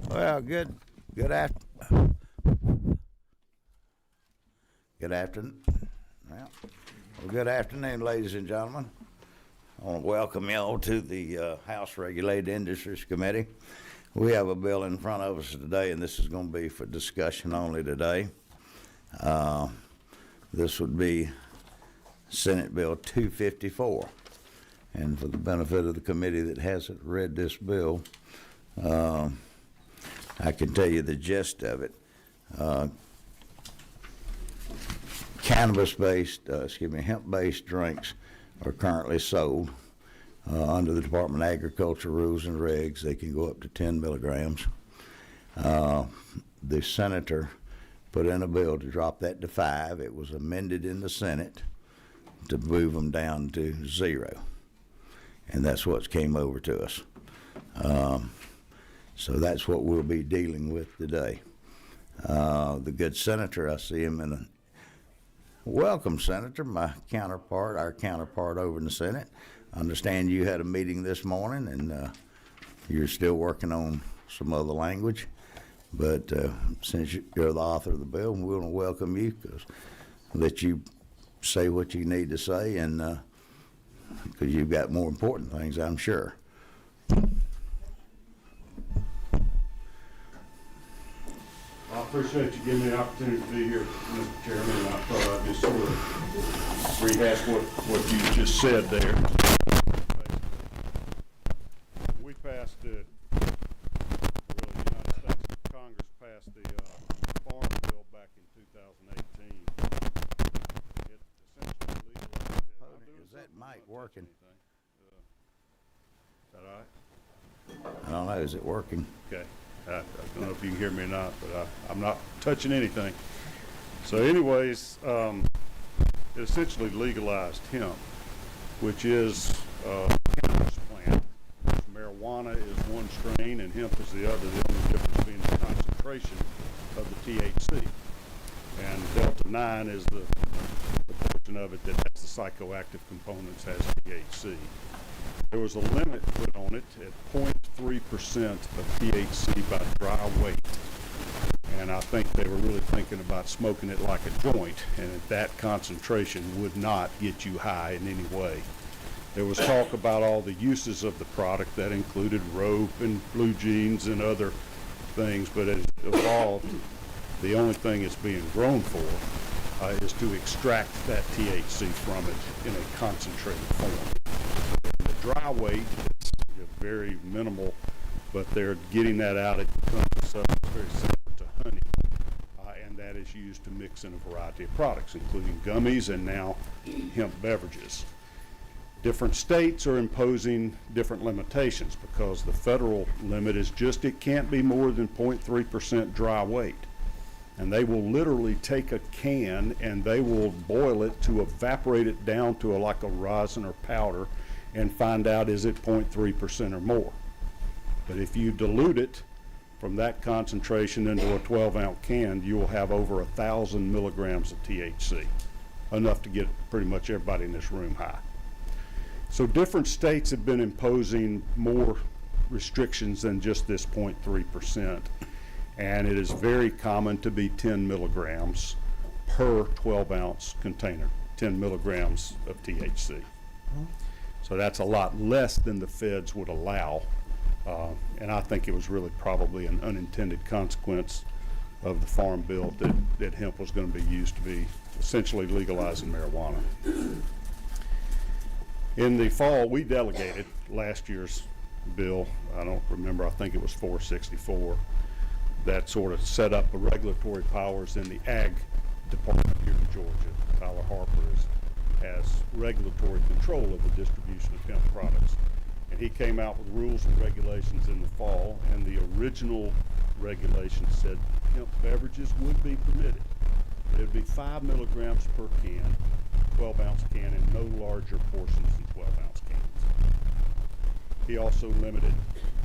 Well, good afternoon. Well, good afternoon, ladies and gentlemen. I want to welcome y'all to the House Regulated Industries Committee. We have a bill in front of us today, and this is going to be for discussion only today. This would be Senate Bill 254. And for the benefit of the committee that hasn't read this bill, I can tell you the gist of it. Hemp-based drinks are currently sold under the Department of Agriculture rules and regs. They can go up to 10 milligrams. The senator put in a bill to drop that to 5. It was amended in the Senate to move them down to 0. And that's what came over to us. So that's what we'll be dealing with today. The good senator, I see him in a welcome, Senator, our counterpart over in the Senate. I understand you had a meeting this morning and you're still working on some other language. But since you're the author of the bill, we want to welcome you, let you say what you need to say, and because you've got more important things, I'm sure. I appreciate you giving me the opportunity to be here, Mr. Chairman, and I thought I'd just sort of rehash what you just said there. We passed the United States Congress passed the Farm Bill back in 2018. It essentially legalized it. Is that mic working? Is that all right? I don't know. Is it working? Okay. I don't know if you can hear me or not, but I'm not touching anything. So anyways, it essentially legalized hemp, which is a cannabis plant. Marijuana is one strain and hemp is the other. The only difference being the concentration of the THC. And Delta-9 is the portion of it that has the psychoactive components, has THC. There was a limit put on it at 0.3% of THC by dry weight. And I think they were really thinking about smoking it like a joint, and at that concentration would not get you high in any way. There was talk about all the uses of the product that included rope and blue jeans and other things, but as it evolved, the only thing it's being grown for is to extract that THC from it in a concentrated form. The dry weight is very minimal, but they're getting that out. It becomes a substance very similar to honey, and that is used to mix in a variety of products, including gummies and now hemp beverages. Different states are imposing different limitations because the federal limit is just it can't be more than 0.3% dry weight. And they will literally take a can and they will boil it to evaporate it down to like a rosin or powder and find out is it 0.3% or more. But if you dilute it from that concentration into a 12-ounce can, you will have over 1,000 milligrams of THC, enough to get pretty much everybody in this room high. So different states have been imposing more restrictions than just this 0.3%. And it is very common to be 10 milligrams per 12-ounce container, 10 milligrams of THC. So that's a lot less than the feds would allow. And I think it was really probably an unintended consequence of the Farm Bill that hemp was going to be used to be essentially legalizing marijuana. In the fall, we delegated last year's bill. I don't remember, I think it was 464. That sort of set up the regulatory powers in the ag department here in Georgia. Tyler Harper has regulatory control of the distribution of hemp products. And he came out with rules and regulations in the fall, and the original regulations said hemp beverages would be permitted. It would be 5 milligrams per can, 12-ounce can, and no larger portions than 12-ounce cans. He also limited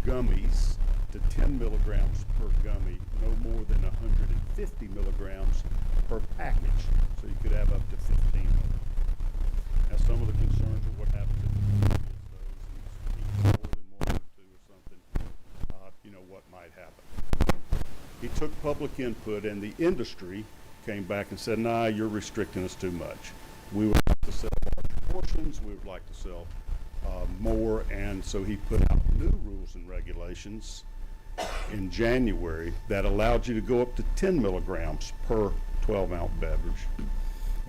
gummies to 10 milligrams per gummy, no more than 150 milligrams per package. So you could have up to 15 of them. Now some of the concerns are what happens if you use those and eat more than 1 or 2 or something, what might happen. he took public input, and the industry came back and said, nah, you're restricting us too much. We would like to sell larger portions, we would like to sell more, and so he put out new rules and regulations in January that allowed you to go up to 10 milligrams per 12-ounce beverage,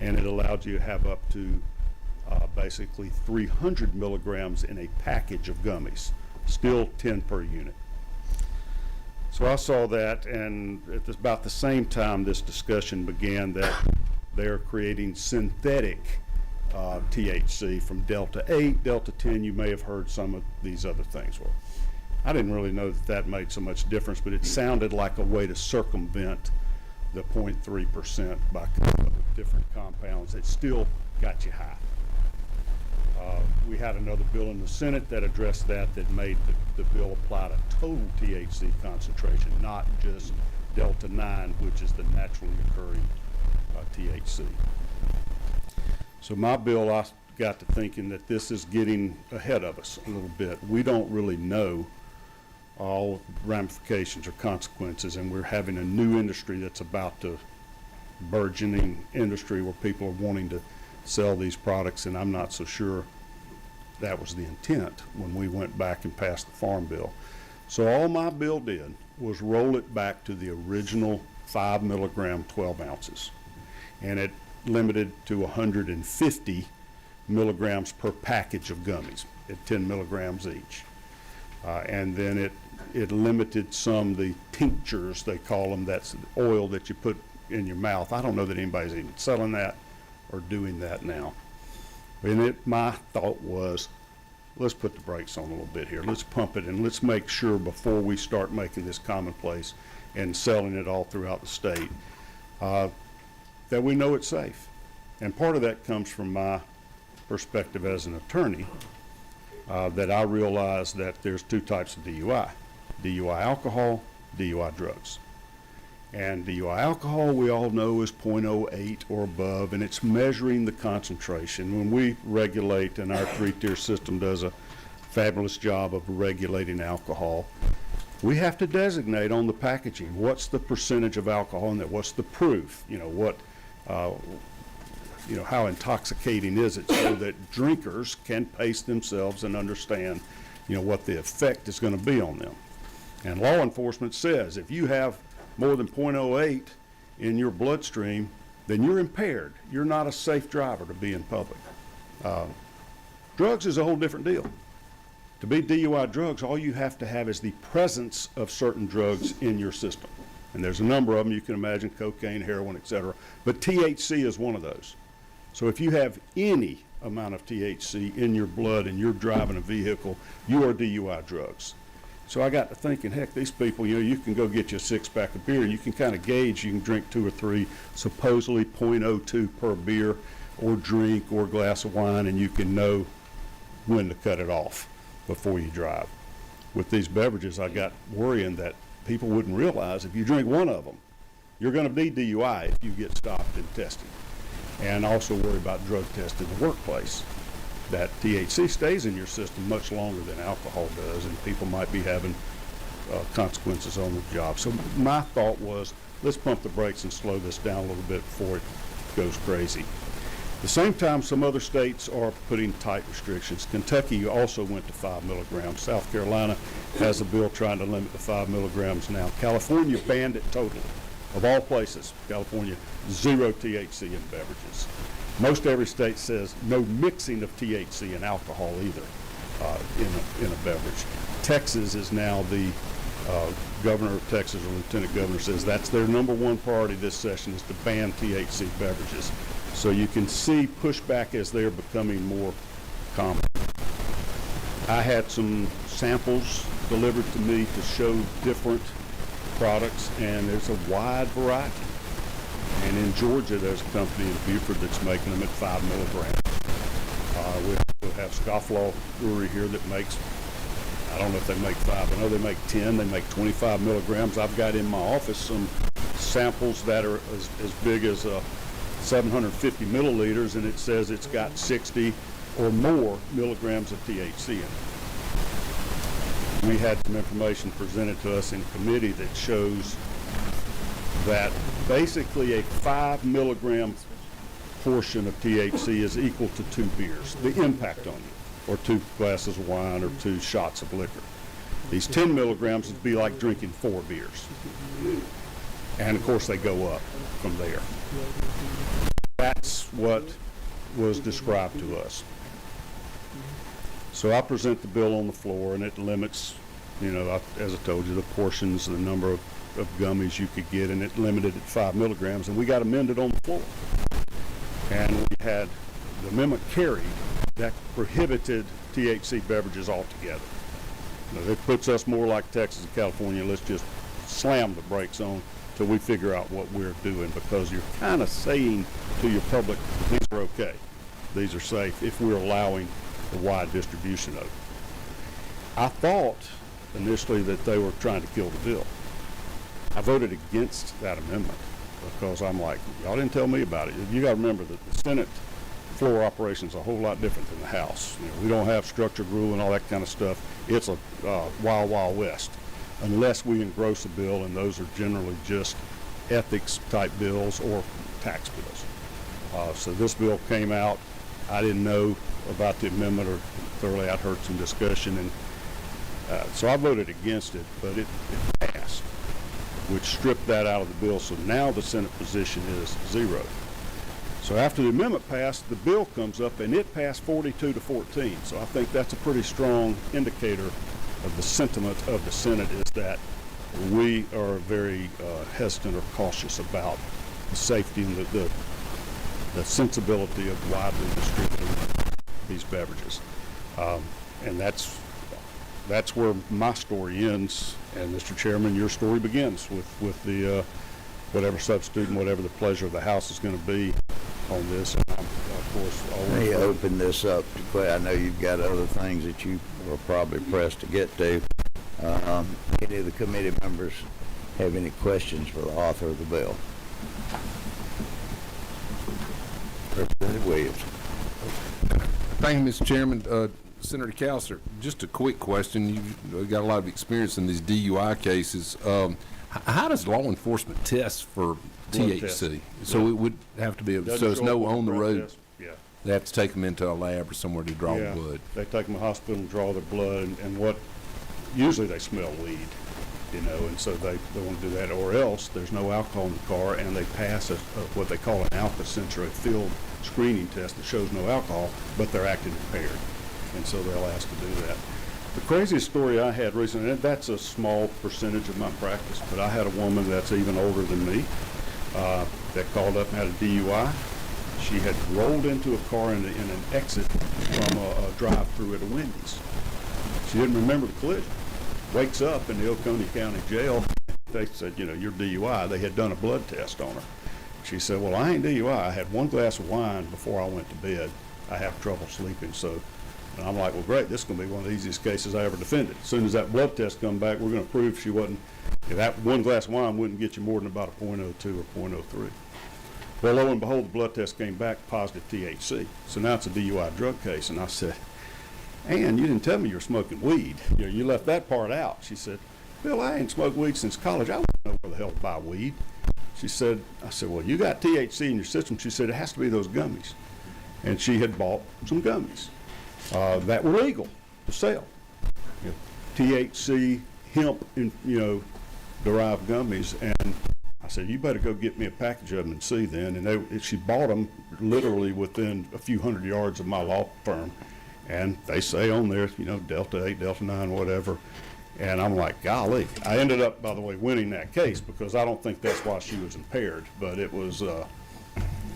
and it allowed you to have up to basically 300 milligrams in a package of gummies, still 10 per unit. So I saw that, and at about the same time this discussion began that they're creating synthetic THC from Delta 8, Delta 10. You may have heard some of these other things. Well, I didn't really know that that made so much difference, but it sounded like a way to circumvent the 0.3% by coming up with different compounds that still got you high. We had another bill in the Senate that addressed that made the bill apply to total THC concentration, not just Delta 9, which is the naturally occurring THC. So my bill, I got to thinking that this is getting ahead of us a little bit. We don't really know all ramifications or consequences, and we're having a new industry that's about to burgeoning industry where people are wanting to sell these products, and I'm not so sure that was the intent when we went back and passed the Farm Bill. So all my bill did was roll it back to the original 5 milligram 12 ounces, and it limited to 150 milligrams per package of gummies at 10 milligrams each. And then it limited some, the tinctures they call them, that's the oil that you put in your mouth. I don't know that anybody's even selling that or doing that now. And my thought was, let's put the brakes on a little bit here. Let's pump it, and let's make sure before we start making this commonplace and selling it all throughout the state, that we know it's safe. And part of that comes from my perspective as an attorney, that I realize that there's two types of DUI. DUI alcohol, DUI drugs. And DUI alcohol, we all know, is 0.08 or above, and it's measuring the concentration. When we regulate, and our three-tier system does a fabulous job of regulating alcohol, we have to designate on the packaging what's the percentage of alcohol in that, what's the proof, how intoxicating is it, so that drinkers can pace themselves and understand, what the effect is going to be on them. And law enforcement says if you have more than 0.08 in your bloodstream, then you're impaired. You're not a safe driver to be in public. Drugs is a whole different deal. To be DUI drugs, all you have to have is the presence of certain drugs in your system. And there's a number of them you can imagine: cocaine, heroin, etc. But THC is one of those. So if you have any amount of THC in your blood and you're driving a vehicle, you are DUI drugs. So I got to thinking, heck, these people, you can go get you a 6-pack of beer, and you can kind of gauge, you can drink 2 or 3, supposedly 0.02 per beer, or drink, or glass of wine, and you can know when to cut it off before you drive. With these beverages, I got worrying that people wouldn't realize if you drink one of them, you're going to be DUI if you get stopped and tested. And also worry about drug tests in the workplace. That THC stays in your system much longer than alcohol does, and people might be having consequences on the job. So my thought was, let's pump the brakes and slow this down a little bit before it goes crazy. At the same time, some other states are putting tight restrictions. Kentucky also went to 5 milligrams. South Carolina has a bill trying to limit the 5 milligrams now. California banned it totally. Of all places, California, 0 THC in beverages. Most every state says no mixing of THC and alcohol either in a beverage. Texas is now the governor of Texas, or lieutenant governor, says that's their #1 priority this session, is to ban THC beverages. So you can see pushback as they're becoming more common. I had some samples delivered to me to show different products, and there's a wide variety. And in Georgia, there's a company in Beaufort that's making them at 5 milligrams. We also have Scofflaw Brewery here that makes, I don't know if they make 5, I know they make 10, they make 25 milligrams. I've got in my office some samples that are as big as 750 milliliters, and it says it's got 60 or more milligrams of THC in it. We had some information presented to us in committee that shows that basically a 5 milligram portion of THC is equal to 2 beers, the impact on you, or 2 glasses of wine or 2 shots of liquor. These 10 milligrams would be like drinking 4 beers. And of course they go up from there. That's what was described to us. So I present the bill on the floor, and it limits, as I told you, the portions, the number of gummies you could get, and it limited at 5 milligrams, and we got amended on the floor. And we had the amendment carried that prohibited THC beverages altogether. Now, it puts us more like Texas and California. Let's just slam the brakes on till we figure out what we're doing, because you're kind of saying to your public, these are okay, these are safe, if we're allowing the wide distribution of it. I thought initially that they were trying to kill the bill. I voted against that amendment because I'm like, y'all didn't tell me about it. You got to remember that the Senate floor operation is a whole lot different than the House. We don't have structured rule and all that kind of stuff. It's a wild, wild west, unless we engross a bill, and those are generally just ethics type bills or tax bills. So this bill came out. I didn't know about the amendment or thoroughly. I'd heard some discussion, and so I voted against it, but it passed, which stripped that out of the bill. So now the Senate position is 0. So after the amendment passed, the bill comes up, and it passed 42-14. So I think that's a pretty strong indicator of the sentiment of the Senate, is that we are very hesitant or cautious about the safety and the sensibility of widely distributing these beverages. And that's where my story ends. And Mr. Chairman, your story begins with the whatever substitute and whatever the pleasure of the House is going to be on this. And I'm, of course, always... Let me open this up to Clay. I know you've got other things that you are probably pressed to get to. Any of the committee members have any questions for the author of the bill? Representative Williams. Thank you, Mr. Chairman. Senator Calster, just a quick question. You've got a lot of experience in these DUI cases. How does law enforcement test for THC? Test. So it would have to be, so it's no on the road? Yeah. They have to take them into a lab or somewhere to draw blood? They take them to the hospital and draw their blood, and what, usually they smell weed, and so they want to do that, or else there's no alcohol in the car, and they pass what they call an alpha sensor, a field screening test that shows no alcohol, but they're acting impaired, and so they'll ask to do that. The craziest story I had recently, and that's a small percentage of my practice, but I had a woman that's even older than me that called up and had a DUI. She had rolled into a car in an exit from a drive-through at a Wendy's. She didn't remember the collision. Wakes up in the Oconee County Jail. They said, you're DUI. They had done a blood test on her. She said, well, I ain't DUI. I had 1 glass of wine before I went to bed. I have trouble sleeping, so. And I'm like, well, great, this is going to be one of the easiest cases I ever defended. As soon as that blood test come back, we're going to prove she wasn't, that 1 glass of wine wouldn't get you more than about a 0.02 or 0.03. Well, lo and behold, the blood test came back positive THC. So now it's a DUI drug case. And I said, Ann, you didn't tell me you were smoking weed. You left that part out. She said, Bill, I ain't smoked weed since college. I wouldn't know where the hell to buy weed. I said, well, you got THC in your system. She said, it has to be those gummies. And she had bought some gummies that were legal to sell. THC, hemp, derived gummies. And I said, you better go get me a package of them and see then. And she bought them literally within a few hundred yards of my law firm. And they say on there, Delta 8, Delta 9, whatever. And I'm like, golly. I ended up, by the way, winning that case because I don't think that's why she was impaired. But it was an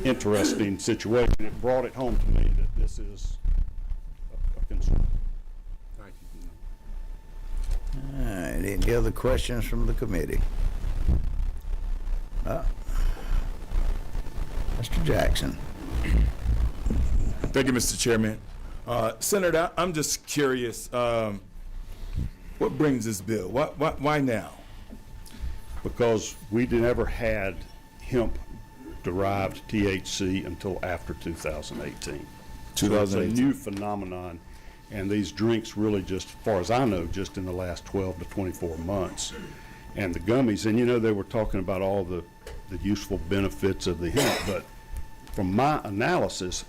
interesting situation. It brought it home to me that this is a concern. Thank All you. right, any other questions from the committee? Mr. Jackson. Thank you, Mr. Chairman. Senator, I'm just curious, what brings this bill? Why now? Because we never had hemp-derived THC until after 2018. So it's a new phenomenon, and these drinks really just, as far as I know, just in the last 12 to 24 months. and the gummies. And, you know, they were talking about all the useful benefits of the hemp. But from my analysis,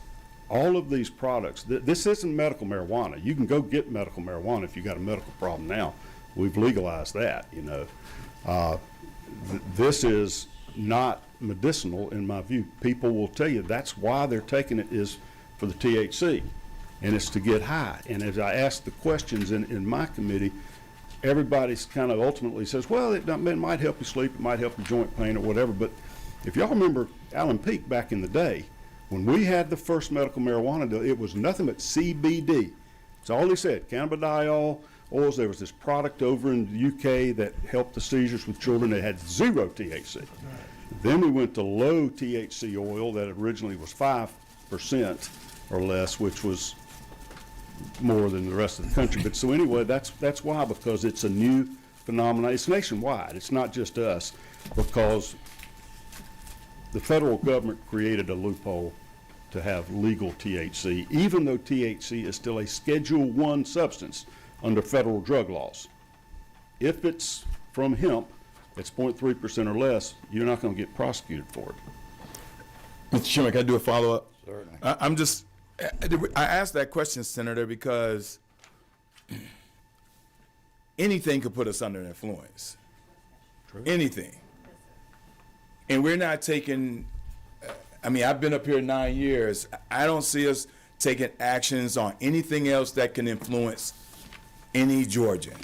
all of these products, this isn't medical marijuana. You can go get medical marijuana if you got a medical problem now. We've legalized that, you know. This is not medicinal in my view. People will tell you that's why they're taking it, is for the THC, and it's to get high. And as I ask the questions in my committee, everybody's kind of ultimately says, well, it might help you sleep, it might help your joint pain or whatever. But if y'all remember Alan Peake back in the day, when we had the first medical marijuana deal, it was nothing but CBD. That's all he said, cannabidiol oils. There was this product over in the UK that helped the seizures with children that had 0 THC. Then we went to low THC oil that originally was 5% or less, which was more than the rest of the country. But so anyway, that's why, because it's a new phenomenon. It's nationwide. It's not just us, because the federal government created a loophole to have legal THC, even though THC is still a Schedule I substance under federal drug laws. If it's from hemp, it's 0.3% or less, you're not going to get prosecuted for it. Mr. Chairman, can I do a follow-up? Certainly. I asked that question, Senator, because anything could put us under influence. True. Anything. And we're not taking, I've been up here 9 years. I don't see us taking actions on anything else that can influence any Georgian.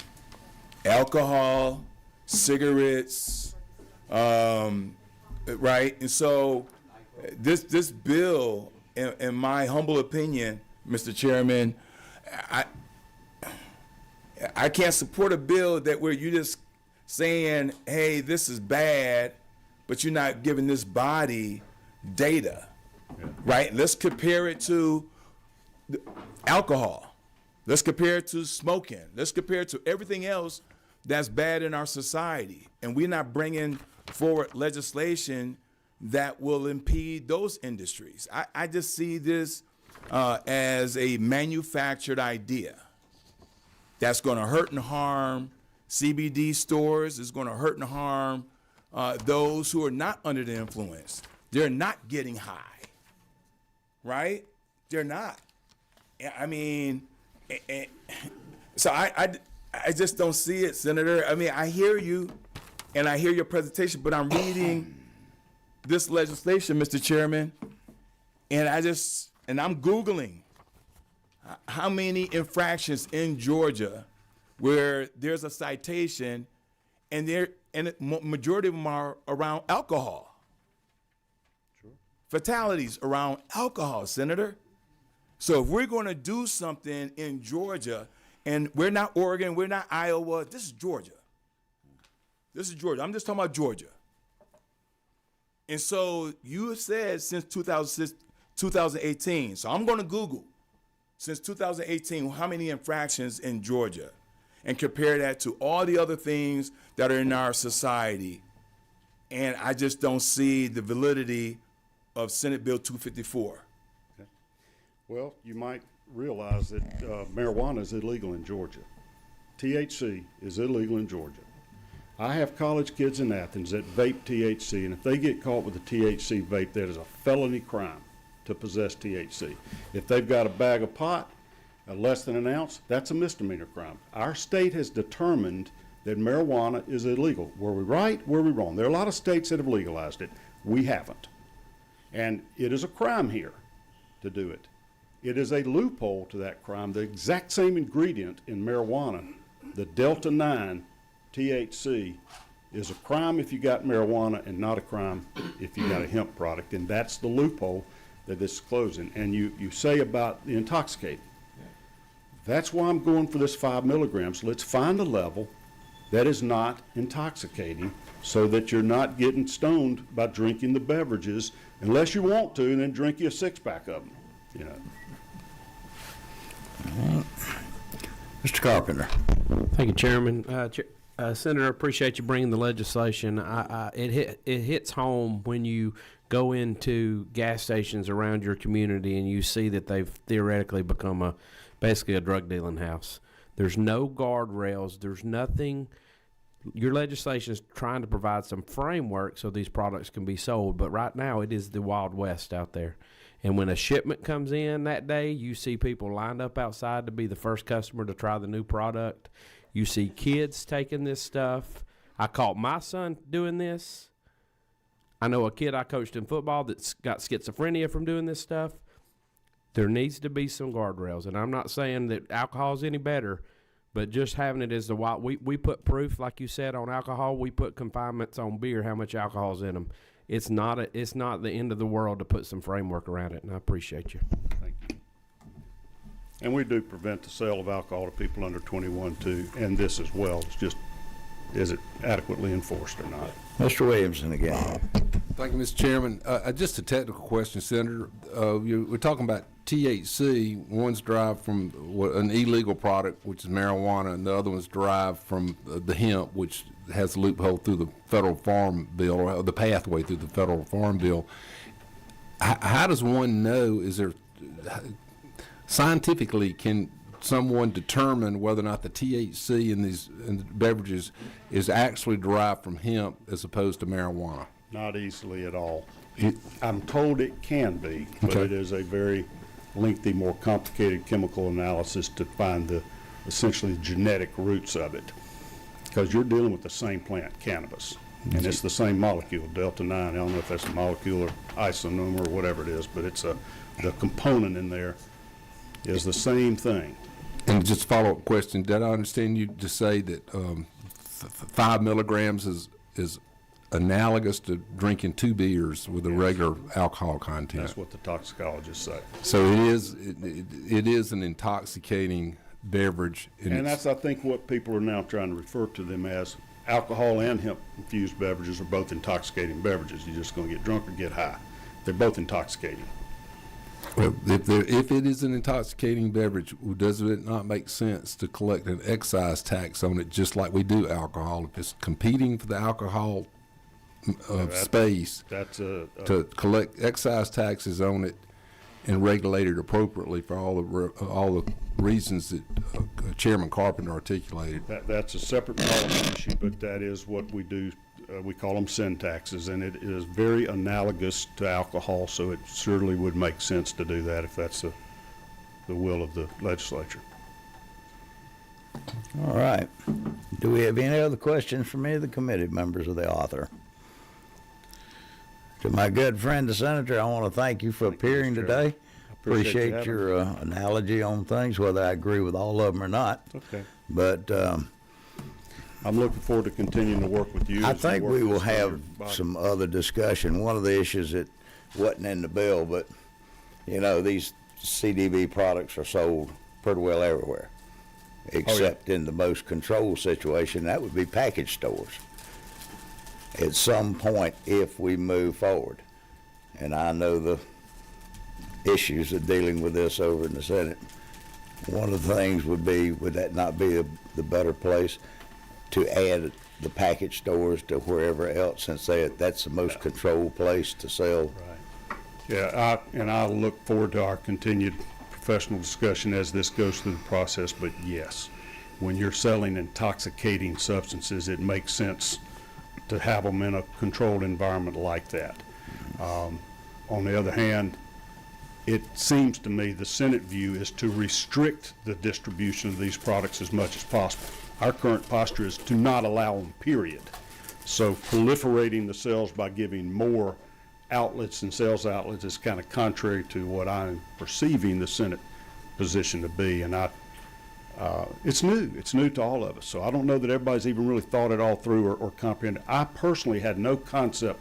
Alcohol, cigarettes, right? And so this bill, in my humble opinion, Mr. Chairman, I can't support a bill that where you're just saying, hey, this is bad, but you're not giving this body data, right? Let's compare it to alcohol. Let's compare it to smoking. Let's compare it to everything else that's bad in our society. And we're not bringing forward legislation that will impede those industries. I just see this as a manufactured idea that's going to hurt and harm CBD stores. It's going to hurt and harm those who are not under the influence. They're not getting high, right? They're not. I mean, so I just don't see it, Senator. I mean, I hear you, and I hear your presentation, but I'm reading this legislation, Mr. Chairman, and I'm Googling how many infractions in Georgia where there's a citation, and the majority of them are around alcohol. Sure. Fatalities around alcohol, Senator. So if we're going to do something in Georgia, and we're not Oregon, we're not Iowa, this is Georgia. This is Georgia. I'm just talking about Georgia. And so you have said since 2018, so I'm going to Google, since 2018, how many infractions in Georgia, and compare that to all the other things that are in our society. And I just don't see the validity of Senate Bill 254. Okay. Well, you might realize that marijuana is illegal in Georgia. THC is illegal in Georgia. I have college kids in Athens that vape THC, and if they get caught with a THC vape, that is a felony crime to possess THC. If they've got a bag of pot, less than an ounce, that's a misdemeanor crime. Our state has determined that marijuana is illegal. Were we right? Were we wrong? There are a lot of states that have legalized it. We haven't. And it is a crime here to do it. It is a loophole to that crime. The exact same ingredient in marijuana, the Delta 9 THC, is a crime if you got marijuana and not a crime if you got a hemp product. And that's the loophole that this is closing. And you say about the intoxicating. That's why I'm going for this 5 milligrams. Let's find a level that is not intoxicating so that you're not getting stoned by drinking the beverages, unless you want to, and then drink you a 6-pack of them, you know. Mr. Carpenter. Thank you, Chairman. Senator, I appreciate you bringing the legislation. It hits home when you go into gas stations around your community and you see that they've theoretically become basically a drug dealing house. There's no guardrails. There's nothing your legislation is trying to provide some framework so these products can be sold, but right now it is the Wild West out there. And when a shipment comes in that day, you see people lined up outside to be the first customer to try the new product. You see kids taking this stuff. I caught my son doing this. I know a kid I coached in football that's got schizophrenia from doing this stuff. There needs to be some guardrails, and I'm not saying that alcohol is any better, but just having it as the wild, we put proof, like you said, on alcohol. We put confinements on beer, how much alcohol's in them. It's not the end of the world to put some framework around it, and I appreciate you. Thank you. And we do prevent the sale of alcohol to people under 21 too, and this as well. It's just, is it adequately enforced or not? Mr. Williamson again. Thank you, Mr. Chairman. Just a technical question, Senator. We're talking about THC. One's derived from an illegal product, which is marijuana, and the other one's derived from the hemp, which has a loophole through the federal farm bill, or the pathway through the federal farm bill. How does one know, scientifically, can someone determine whether or not the THC in these beverages is actually derived from hemp as opposed to marijuana? Not easily at all. I'm told it can be, but Okay. it is a very lengthy, more complicated chemical analysis to find the essentially genetic roots of it. Because you're dealing with the same plant, cannabis, and it's the same molecule, delta-9. I don't know if that's a molecule or isomer or whatever it is, but it's the component in there is the same thing. And just a follow-up question, did I understand you to say that 5 milligrams is analogous to drinking 2 beers with a regular alcohol content? That's what the toxicologists say. So it is an intoxicating beverage. And that's, I think, what people are now trying to refer to them as. Alcohol and hemp-infused beverages are both intoxicating beverages. You're just going to get drunk or get high. They're both intoxicating. Well, if it is an intoxicating beverage, does it not make sense to collect an excise tax on it just like we do alcohol? If it's competing for the alcohol space, to collect excise taxes on it and regulate it appropriately for all the reasons that Chairman Carpenter articulated. That's a separate policy issue, but that is what we do. We call them sin taxes, and it is very analogous to alcohol, so it surely would make sense to do that if that's the will of the legislature. All right. Do we have any other questions from any of the committee members of the author? To my good friend, the senator, I want to thank you for appearing today. Appreciate your analogy on things, whether I agree with all of them or not. Okay. But I'm looking forward to continuing to work with you. I as you think work we will this through your have body. some other discussion. One of the issues that wasn't in the bill, but, these CDB products are sold pretty well everywhere, except in the most controlled situation, that would be package stores. At some point, if we move forward, and I know the issues of dealing with this over in the Senate, one of the things would that not be the better place to add the package stores to wherever else, since that's the most controlled place to sell? Right. Yeah, I look forward to our continued professional discussion as this goes through the process, but yes, when you're selling intoxicating substances, it makes sense to have them in a controlled environment like that. On the other hand, it seems to me the Senate view is to restrict the distribution of these products as much as possible. Our current posture is to not allow them, period. So proliferating the sales by giving more outlets and sales outlets is kind of contrary to what I'm perceiving the Senate position to be. And it's new. It's new to all of us. So I don't know that everybody's even really thought it all through or comprehended. I personally had no concept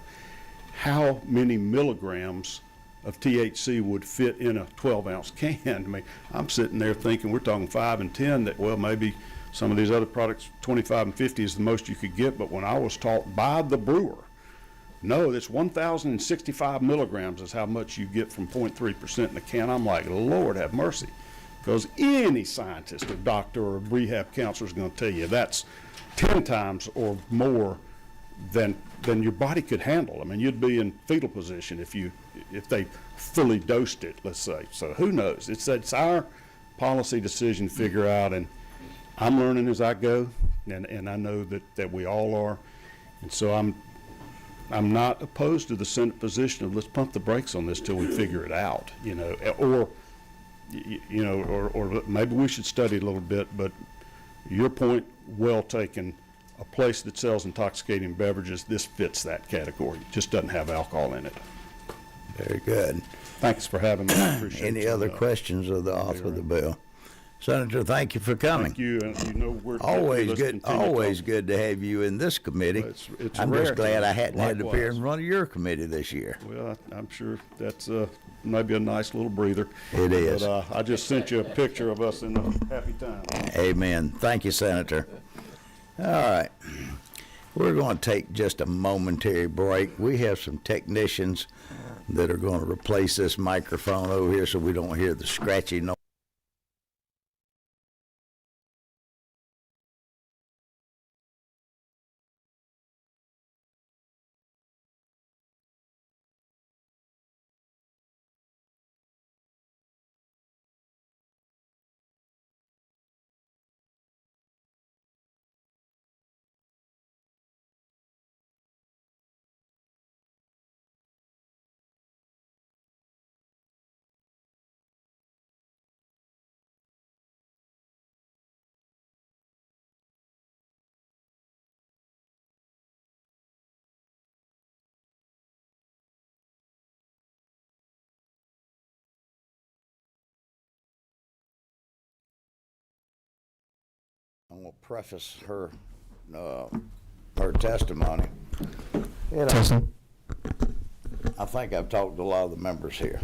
how many milligrams of THC would fit in a 12-ounce can. I mean, I'm sitting there thinking we're talking 5 and 10, that, well, maybe some of these other products, 25 and 50 is the most you could get. But when I was taught by the brewer, no, that's 1,065 milligrams is how much you get from 0.3% in a can. I'm like, Lord have mercy. Because any scientist or doctor or rehab counselor is going to tell you that's 10 times or more than your body could handle. I mean, you'd be in fetal position if they fully dosed it, let's say. So who knows? It's our policy decision to figure out, and I'm learning as I go. and I know that we all are. And so I'm not opposed to the Senate position of let's pump the brakes on this till we figure it out, or maybe we should study it a little bit. But your point, well taken. A place that sells intoxicating beverages, this fits that category. It just doesn't have alcohol in it. Very good. Thanks for having me. I appreciate Any you, other questions of the author of the bill? Senator, thank you for coming. Thank you, and we're Always let's good. continue Always talking. good to have you in this committee. Well, it's I'm rare just glad I hadn't had to appear likewise. in front of your committee this year. Well, I'm sure that's maybe a nice little breather. It is. But I just sent you a picture of us in a happy time. Amen. Thank you, Senator. All right. We're going to take just a momentary break. We have some technicians that are going to replace this microphone over here so we don't hear the scratchy noise. I'm going to preface her testimony. I think I've talked to a lot of the members here.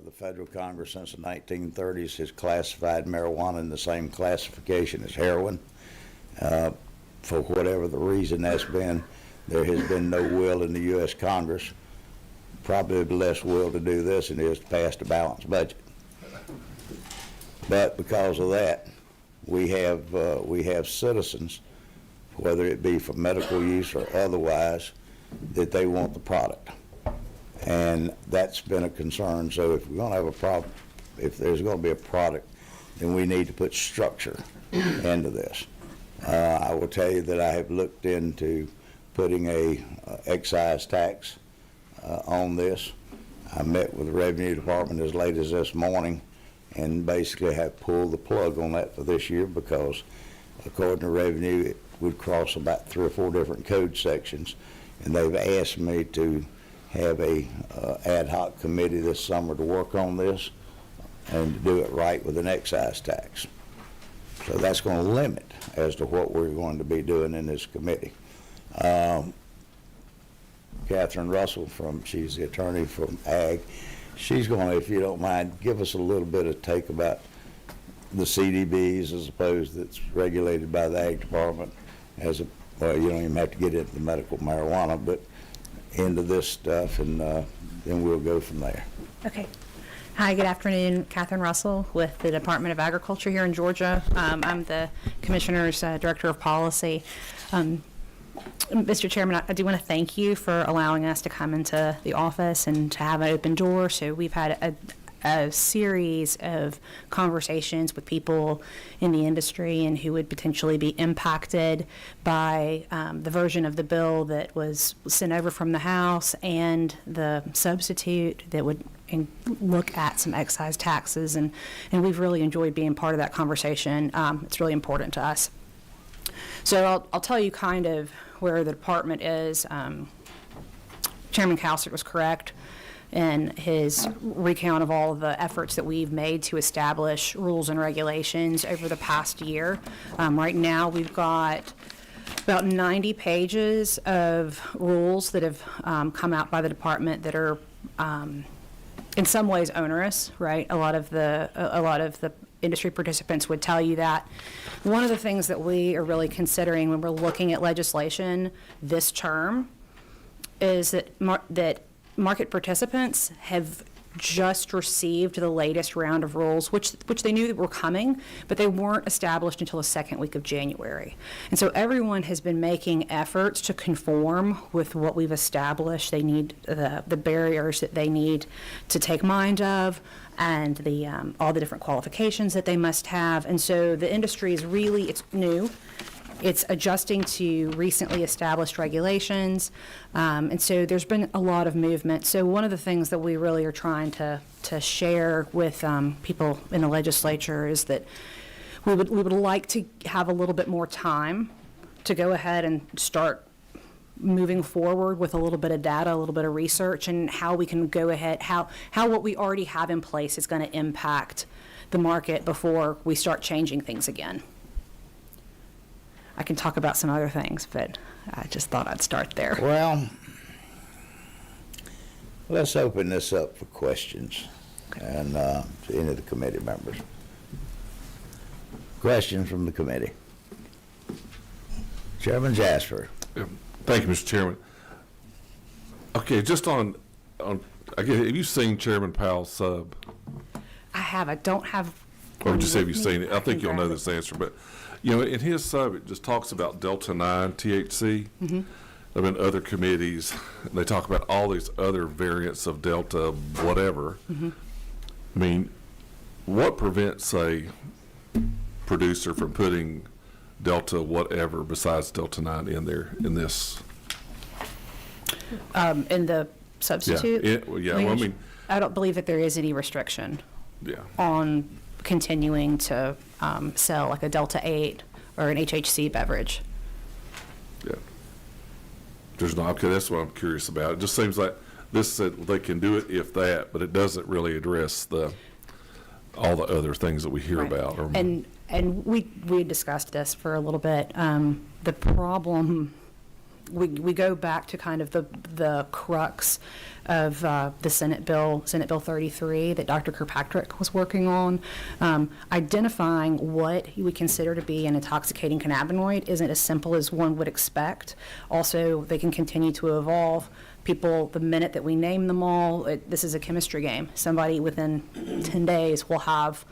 The federal Congress since the 1930s has classified marijuana in the same classification as heroin. For whatever the reason that's been, there has been no will in the U.S. Congress, probably less will to do this than it is to pass a balanced budget. But because of that, we have citizens, whether it be for medical use or otherwise, that they want the product. And that's been a concern. So if we're going to have a problem, if there's going to be a product, then we need to put structure into this. I will tell you that I have looked into putting a excise tax on this. I met with the Revenue Department as late as this morning and basically have pulled the plug on that for this year because according to Revenue, it would cross about 3 or 4 different code sections. And they've asked me to have a ad hoc committee this summer to work on this and to do it right with an excise tax. So that's going to limit as to what we're going to be doing in this committee. Catherine Russell, she's the attorney from Ag, she's going to, if you don't mind, give us a little bit of take about the CDBs as opposed that's regulated by the Ag Department well, you don't even have to get into the medical marijuana, but into this stuff, and then we'll go from there. Okay. Hi, good afternoon. Catherine Russell with the Department of Agriculture here in Georgia. I'm the Commissioner's Director of Policy. Mr. Chairman, I do want to thank you for allowing us to come into the office and to have an open door. So we've had a series of conversations with people in the industry and who would potentially be impacted by the version of the bill that was sent over from the House and the substitute that would look at some excise taxes. And we've really enjoyed being part of that conversation. It's really important to us. So I'll tell you kind of where the department is. Chairman Calcert was correct in his recount of all of the efforts that we've made to establish rules and regulations over the past year. Right now, we've got about 90 pages of rules that have come out by the department that are in some ways onerous, right? A lot of the industry participants would tell you that. One of the things that we are really considering when we're looking at legislation this term is that market participants have just received the latest round of rules, which they knew that were coming, but they weren't established until the second week of January. And so everyone has been making efforts to conform with what we've established. They need the barriers that they need to take mind of, and all the different qualifications that they must have. And so the industry is really, it's new. It's adjusting to recently established regulations, and so there's been a lot of movement. So one of the things that we really are trying to share with people in the legislature is that we would like to have a little bit more time to go ahead and start moving forward with a little bit of data, a little bit of research, and how we can go ahead, how what we already have in place is going to impact the market before we start changing things again. I can talk about some other things, but I just thought I'd start there. Well, let's open this up for questions and to any of the committee members. Questions from the committee. Chairman Jasper. Thank you, Mr. Chairman. Okay, just on I guess, have you seen Chairman Powell's sub? I have. I don't have. Or just have you seen it? I think you'll know this. this answer, but in his sub, it just talks about Delta 9 THC. Mm-hmm. There have been other committees, and they talk about all these other variants of Delta whatever. Mm-hmm. I mean, what prevents a producer from putting Delta whatever besides Delta 9 in there in this? In the substitute? Well, I mean, I don't believe that there is any restriction yeah. on continuing to sell like a Delta 8 or an HHC beverage. Yeah. There's not, okay, that's what I'm curious about. It just seems like this said they can do it if that, but it doesn't really address all the other things that we hear Right. about. And we discussed this for a little bit. The problem, we go back to kind of the crux of the Senate Bill 33 that Dr. Kirkpatrick was working on. Identifying what you would consider to be an intoxicating cannabinoid isn't as simple as one would expect. Also, they can continue to evolve. People, the minute that we name them all, this is a chemistry game. Somebody within 10 days will have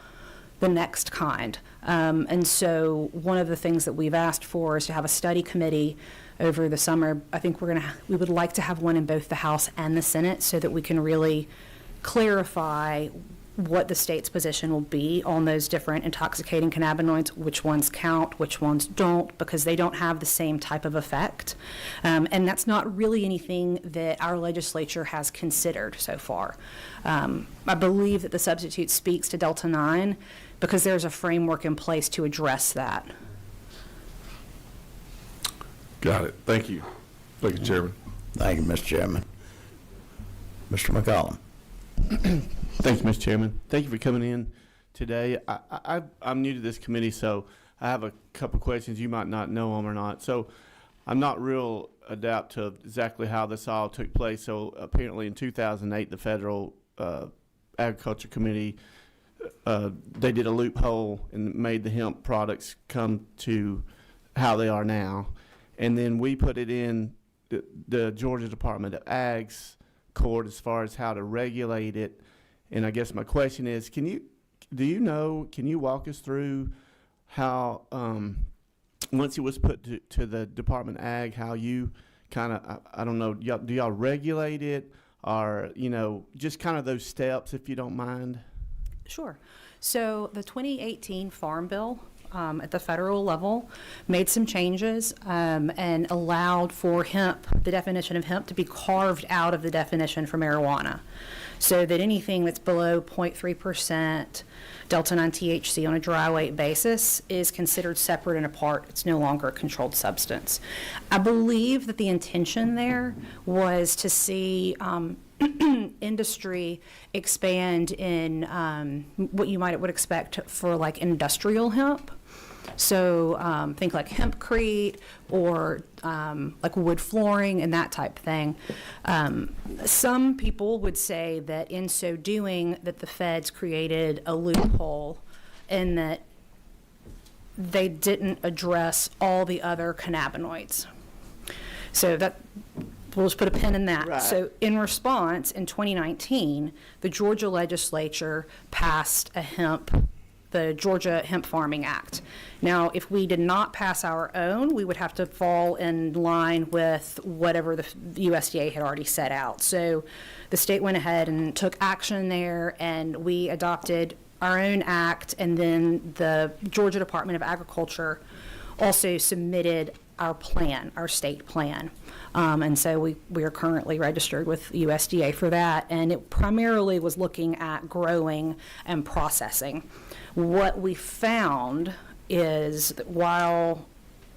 the next kind. And so one of the things that we've asked for is to have a study committee over the summer. I think we would like to have one in both the House and the Senate so that we can really clarify what the state's position will be on those different intoxicating cannabinoids, which ones count, which ones don't, because they don't have the same type of effect. And that's not really anything that our legislature has considered so far. I believe that the substitute speaks to Delta 9 because there's a framework in place to address that. Got it. Thank you. Thank you, Chairman. Thank you, Mr. Chairman. Mr. McCollum. Thanks, Mr. Chairman. Thank you for coming in today. I'm new to this committee, so I have a couple questions. You might not know them or not. So I'm not real adept to exactly how this all took place. So apparently in 2008, the Federal Agriculture Committee, they did a loophole and made the hemp products come to how they are now. And then we put it in the Georgia Department of Ag's court as far as how to regulate it. And I guess my question is, can you walk us through how once it was put to the Department of Ag, how you kind of, I don't know, do y'all regulate it, or, you know, just kind of those steps, if you don't mind? Sure. So the 2018 Farm Bill at the federal level made some changes and allowed for hemp, the definition of hemp, to be carved out of the definition for marijuana, so that anything that's below 0.3% Delta 9 THC on a dry weight basis is considered separate and apart. It's no longer a controlled substance. I believe that the intention there was to see industry expand in what you would expect for like industrial hemp. So think like hempcrete or like wood flooring and that type of thing. Some people would say that in so doing that the feds created a loophole in that they didn't address all the other cannabinoids. So that we'll just put a pin in that. Right. So in response, in 2019, the Georgia legislature passed the Georgia Hemp Farming Act. Now, if we did not pass our own, we would have to fall in line with whatever the USDA had already set out. So the state went ahead and took action there, and we adopted our own act, and then the Georgia Department of Agriculture also submitted our plan, our state plan. And so we are currently registered with USDA for that, and it primarily was looking at growing and processing. What we found is that while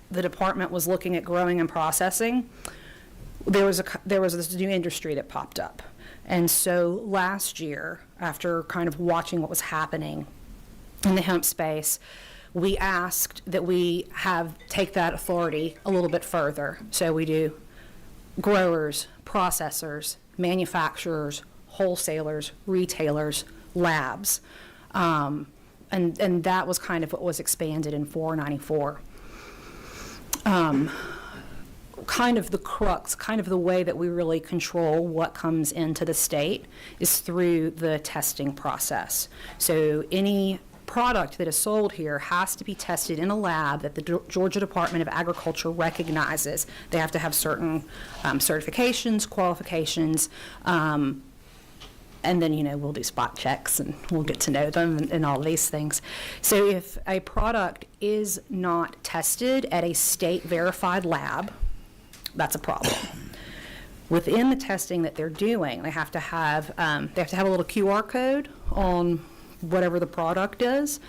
the department was looking at growing and processing, there was this new industry that popped up. And so last year, after kind of watching what was happening in the hemp space, we asked that we take that authority a little bit further. So we do growers, processors, manufacturers, wholesalers, retailers, labs. And that was kind of what was expanded in 494. Kind of the crux, kind of the way that we really control what comes into the state is through the testing process. So any product that is sold here has to be tested in a lab that the Georgia Department of Agriculture recognizes. They have to have certain certifications, qualifications, and then, we'll do spot checks and we'll get to know them and all these things. So if a product is not tested at a state-verified lab, that's a problem. Within the testing that they're doing, they have to have a little QR code on whatever the product is,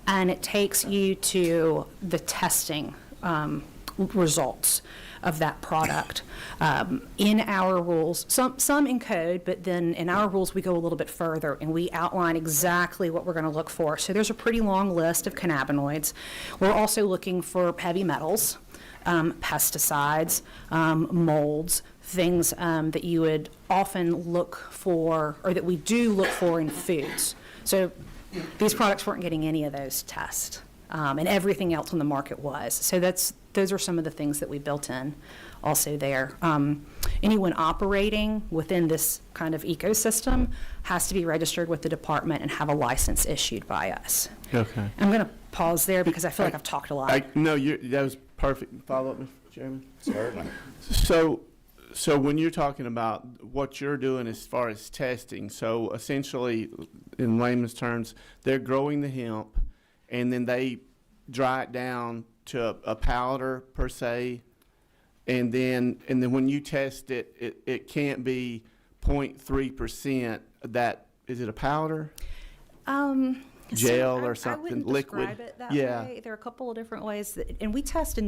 and it takes you to the testing results of that product. In our rules, some in code, but then in our rules we go a little bit further and we outline exactly what we're going to look for. So there's a pretty long list of cannabinoids. We're also looking for heavy metals, pesticides, molds, things that you would often look for, or that we do look for in foods. So these products weren't getting any of those tests, and everything else on the market was. So those are some of the things that we built in also there. Anyone operating within this kind of ecosystem has to be registered with the department and have a license issued by us. Okay. I'm going to pause there because I feel like I've talked a lot. No, that was perfect. Follow up, Mr. Chairman? Certainly. So when you're talking about what you're doing as far as testing, so essentially, in layman's terms, they're growing the hemp, and then they dry it down to a powder per se, and then when you test it, it can't be 0.3%. That is it a powder? Gel or something, I wouldn't liquid. describe it that Yeah. way. There are a couple of different ways, and we test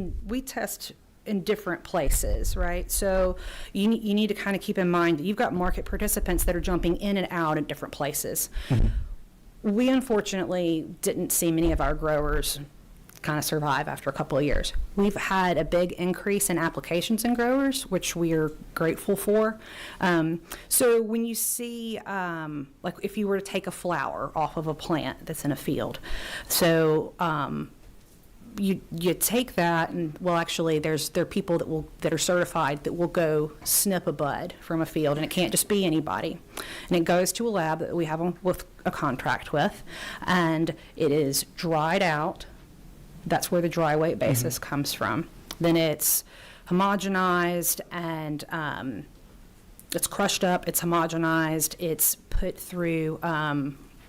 in different places, right? So you need to kind of keep in mind that you've got market participants that are jumping in and out at different places. We unfortunately didn't see many of our growers kind of survive after a couple of years. We've had a big increase in applications in growers, which we are grateful for. So when you see, like if you were to take a flower off of a plant that's in a field, so you take that and, well, actually there are people that are certified that will go snip a bud from a field, and it can't just be anybody. And it goes to a lab that we have with a contract with, and it is dried out, That's where the dry weight basis comes from. Then it's homogenized and it's crushed up, it's homogenized, it's put through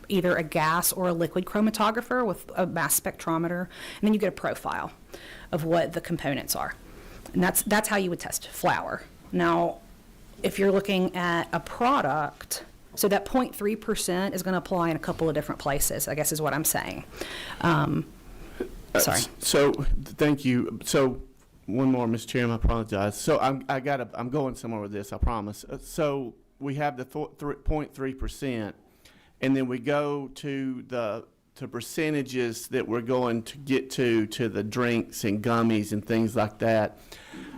either a gas or a liquid chromatographer with a mass spectrometer, and then you get a profile of what the components are. And that's how you would test flour. Now, if you're looking at a product, so that 0.3% is going to apply in a couple of different places, I guess is what I'm saying. Sorry. So, thank you. So, one more, Mr. Chairman, I apologize. So, I'm going somewhere with this, I promise. So, we have the 0.3%, and then we go to the percentages that we're going to get to the drinks and gummies and things like that.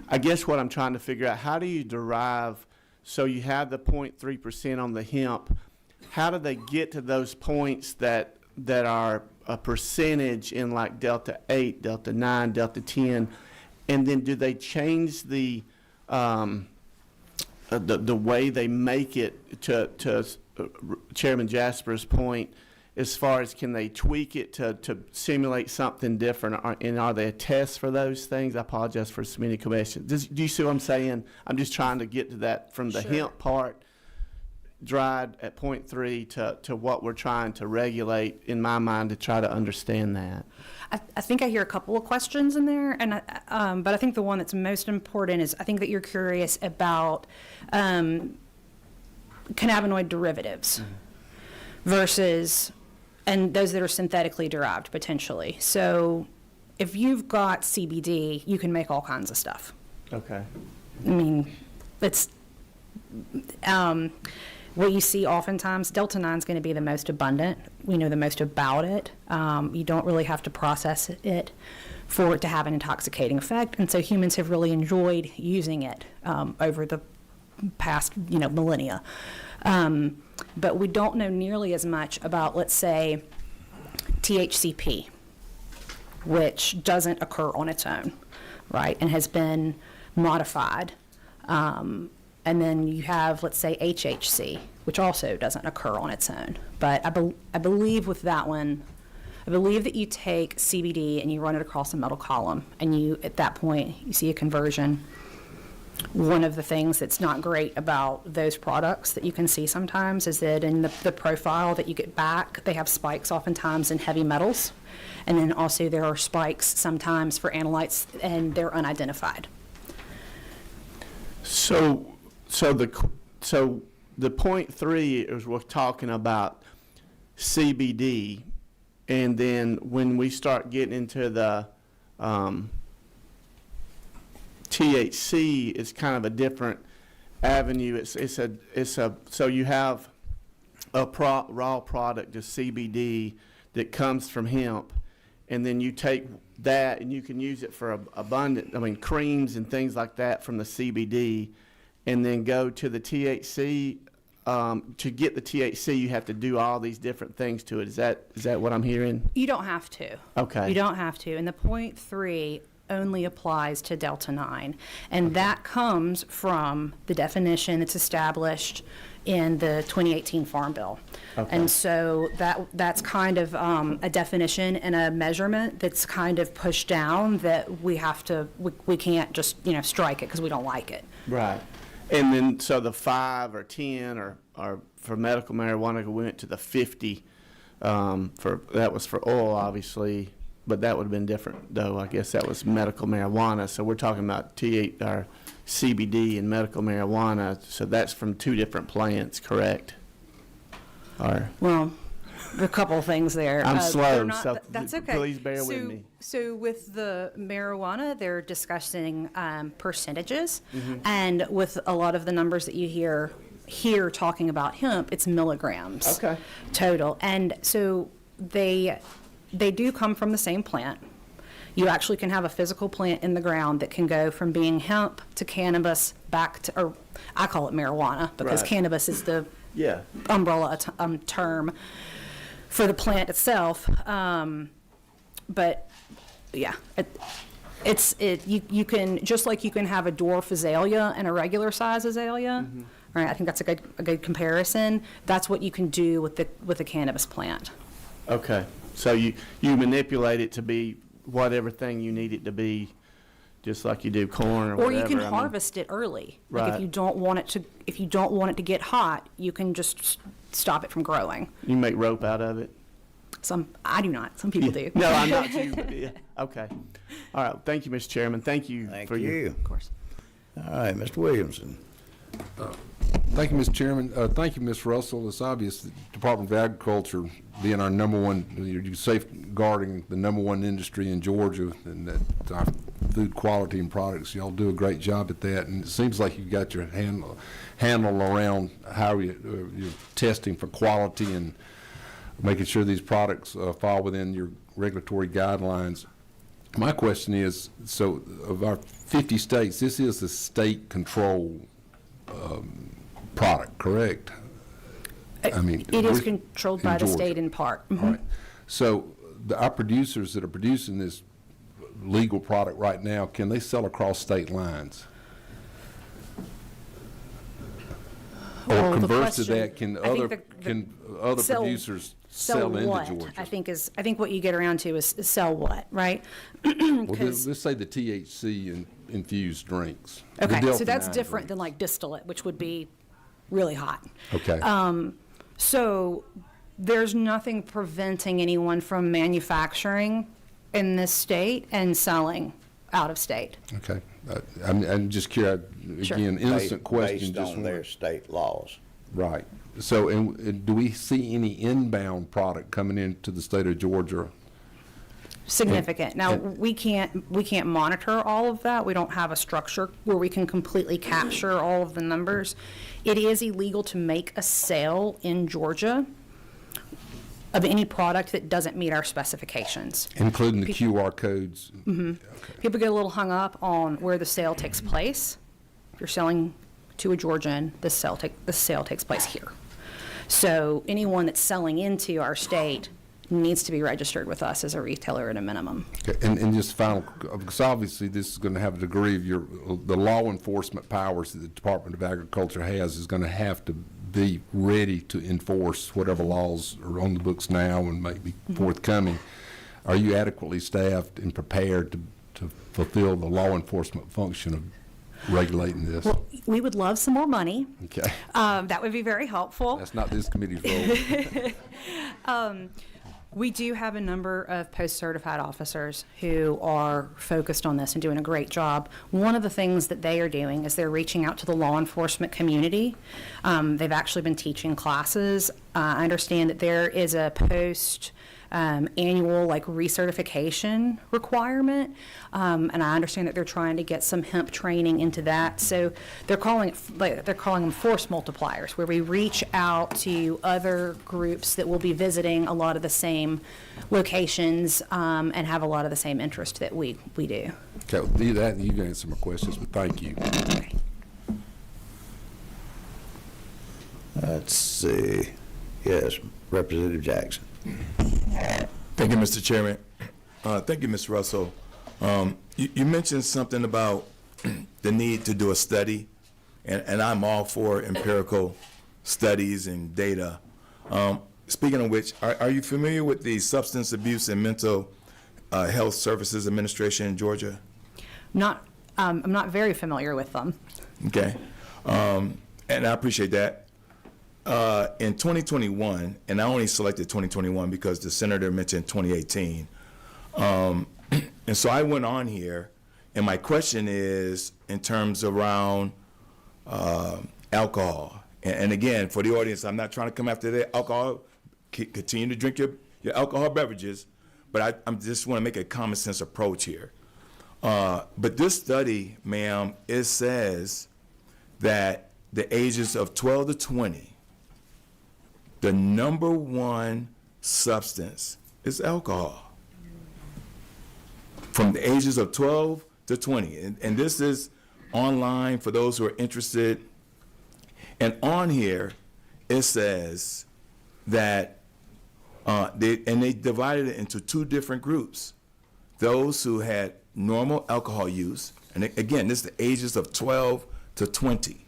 I guess what I'm trying to figure out, how do you derive, so you have the 0.3% on the hemp, how do they get to those points that are a percentage in like Delta 8, Delta 9, Delta 10, and then do they change the way they make it to Chairman Jasper's point, as far as can they tweak it to simulate something different, and are they a test for those things? I apologize for so many questions. Do you see what I'm saying? I'm just trying to get to that from the hemp part, dried at 0.3 to what we're trying to regulate in my mind to try to understand that. I think I hear a couple of questions in there, and but I think the one that's most important is I think that you're curious about cannabinoid derivatives versus, and those that are synthetically derived potentially. So if you've got CBD, you can make all kinds of stuff. Okay. I mean, it's what you see oftentimes, Delta 9 is going to be the most abundant. We know the most about it. You don't really have to process it for it to have an intoxicating effect. And so humans have really enjoyed using it over the past, millennia. But we don't know nearly as much about, let's say, THCP, which doesn't occur on its own, right, and has been modified. And then you have, let's say, HHC, which also doesn't occur on its own. But I believe with that one, I believe that you take CBD and you run it across a metal column, and you, at that point, you see a conversion. One of the things that's not great about those products that you can see sometimes is that in the profile that you get back, they have spikes oftentimes in heavy metals. And then also there are spikes sometimes for analytes, and they're unidentified. So the 0.3 is we're talking about CBD, and then when we start getting into the THC, it's kind of a different avenue. So you have a raw product of CBD that comes from hemp, and then you take that and you can use it for creams and things like that from the CBD, and then go to the THC. To get the THC, you have to do all these different things to it. Is that what I'm hearing? You don't have to. Okay. You don't have to. And the 0.3 only applies to Delta 9. And that comes from the definition that's established in the 2018 Farm Bill. Okay. And so that's kind of a definition and a measurement that's kind of pushed down that we can't just, strike it because we don't like it. Right. And then, so the 5 or 10 or for medical marijuana, we went to the 50. That was for oil, obviously, but that would have been different, though. I guess that was medical marijuana. So we're talking about or CBD and medical marijuana. So that's from two different plants, correct? Well, a couple of things there. I'm slow, so that's okay. Please bear with me. So with the marijuana, they're discussing percentages, and with a lot of the numbers that you hear here talking about hemp, it's milligrams total. And so they do come from the same plant. You actually can have a physical plant in the ground that can go from being hemp to cannabis back to, or I call it marijuana because cannabis is the umbrella term for the plant itself. But yeah, you can, just like you can have a dwarf azalea and a regular size azalea, right? I think that's a good comparison. That's what you can do with the cannabis plant. Okay, so you manipulate it to be whatever thing you need it to be, just like you do corn or Or whatever. you can I mean, harvest it early. Like if Right. you don't want it to get hot, you can just stop it from growing. you make rope out of it. I do not. Some people do. No, I'm not you. But yeah. Okay. All right. Thank you, Mr. Chairman. Thank you Thank for your. you. Of course. All right, Mr. Williamson. Thank you, Mr. Chairman. Thank you, Ms. Russell. It's obvious that Department of Agriculture being our number one, you're safeguarding the number one industry in Georgia, and that our food quality and products, y'all do a great job at that. And it seems like you've got your handle around how you're testing for quality and making sure these products fall within your regulatory guidelines. My question is, so of our 50 states, this is a state control product, correct? I mean, It is we're- controlled in by the Georgia. state in part. Mhm. All right. So our producers that are producing this legal product right now, can they sell across state lines? Or Well, the converse to question- that, can I think other, the- can other sell- producers sell into what? Georgia? I think what you get around to is sell what, right? Well, 'Cause- let's say the THC infused drinks. the Okay, so Delta that's 9 different than drinks. like distillate, which would be really hot. Okay. So there's nothing preventing anyone from manufacturing in this state and selling out of state. Okay. I'm just curious, Sure. again, innocent question. Based just on their wondering. state laws. Right. So, and do we see any inbound product coming into the state of Georgia? Significant. Now, we can't monitor all of that. We don't have a structure where we can completely capture all of the numbers. It is illegal to make a sale in Georgia of any product that doesn't meet our specifications. Including the QR codes? People get a little hung up on where the sale takes place. If you're selling to a Georgian, the sale takes place here. So anyone that's selling into our state needs to be registered with us as a retailer at a minimum. Okay. And just final, because obviously this is going to have a degree of the law enforcement powers that the Department of Agriculture has is going to have to be ready to enforce whatever laws are on the books now and may be forthcoming. Are you adequately staffed and prepared to fulfill the law enforcement function of regulating this? Well, we would love some more money. Okay. That would be very helpful. That's not this committee's role. We do have a number of post-certified officers who are focused on this and doing a great job. One of the things that they are doing is they're reaching out to the law enforcement community. They've actually been teaching classes. I understand that there is a annual like recertification requirement, and I understand that they're trying to get some hemp training into that. So they're calling them force multipliers, where we reach out to other groups that will be visiting a lot of the same locations and have a lot of the same interest that we do. Okay, well, do that, and you can answer my questions, but thank you. Okay. Let's see. Yes, Representative Jackson. Thank you, Mr. Chairman. Thank you, Ms. Russell. You mentioned something about the need to do a study, and I'm all for empirical studies and data. Speaking of which, are you familiar with the Substance Abuse and Mental Health Services Administration in Georgia? I'm not very familiar with them. Okay. And I appreciate that. In 2021, and I only selected 2021 because the senator mentioned 2018. And so I went on here, and my question is in terms around alcohol. And again, for the audience, I'm not trying to come after the alcohol. Continue to drink your alcohol beverages, but I just want to make a common sense approach here. But this study, ma'am, it says that the ages of 12 to 20, the number one substance is alcohol. From the ages of 12 to 20. And this is online for those who are interested. And on here, it says that they divided it into two different groups. Those who had normal alcohol use, and again, this is the ages of 12 to 20.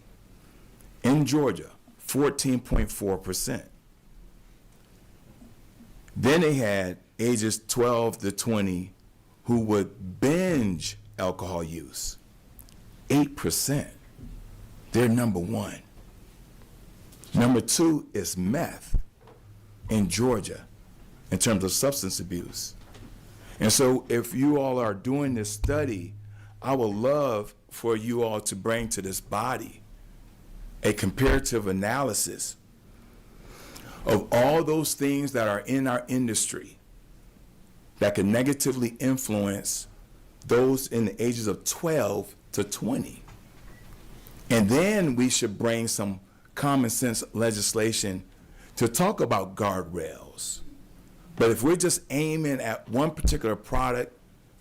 In Georgia, 14.4%. Then they had ages 12 to 20 who would binge alcohol use, 8%. They're number one. Number two is meth in Georgia in terms of substance abuse. And so if you all are doing this study, I would love for you all to bring to this body a comparative analysis of all those things that are in our industry that can negatively influence those in the ages of 12 to 20. And then we should bring some common sense legislation to talk about guardrails. But if we're just aiming at one particular product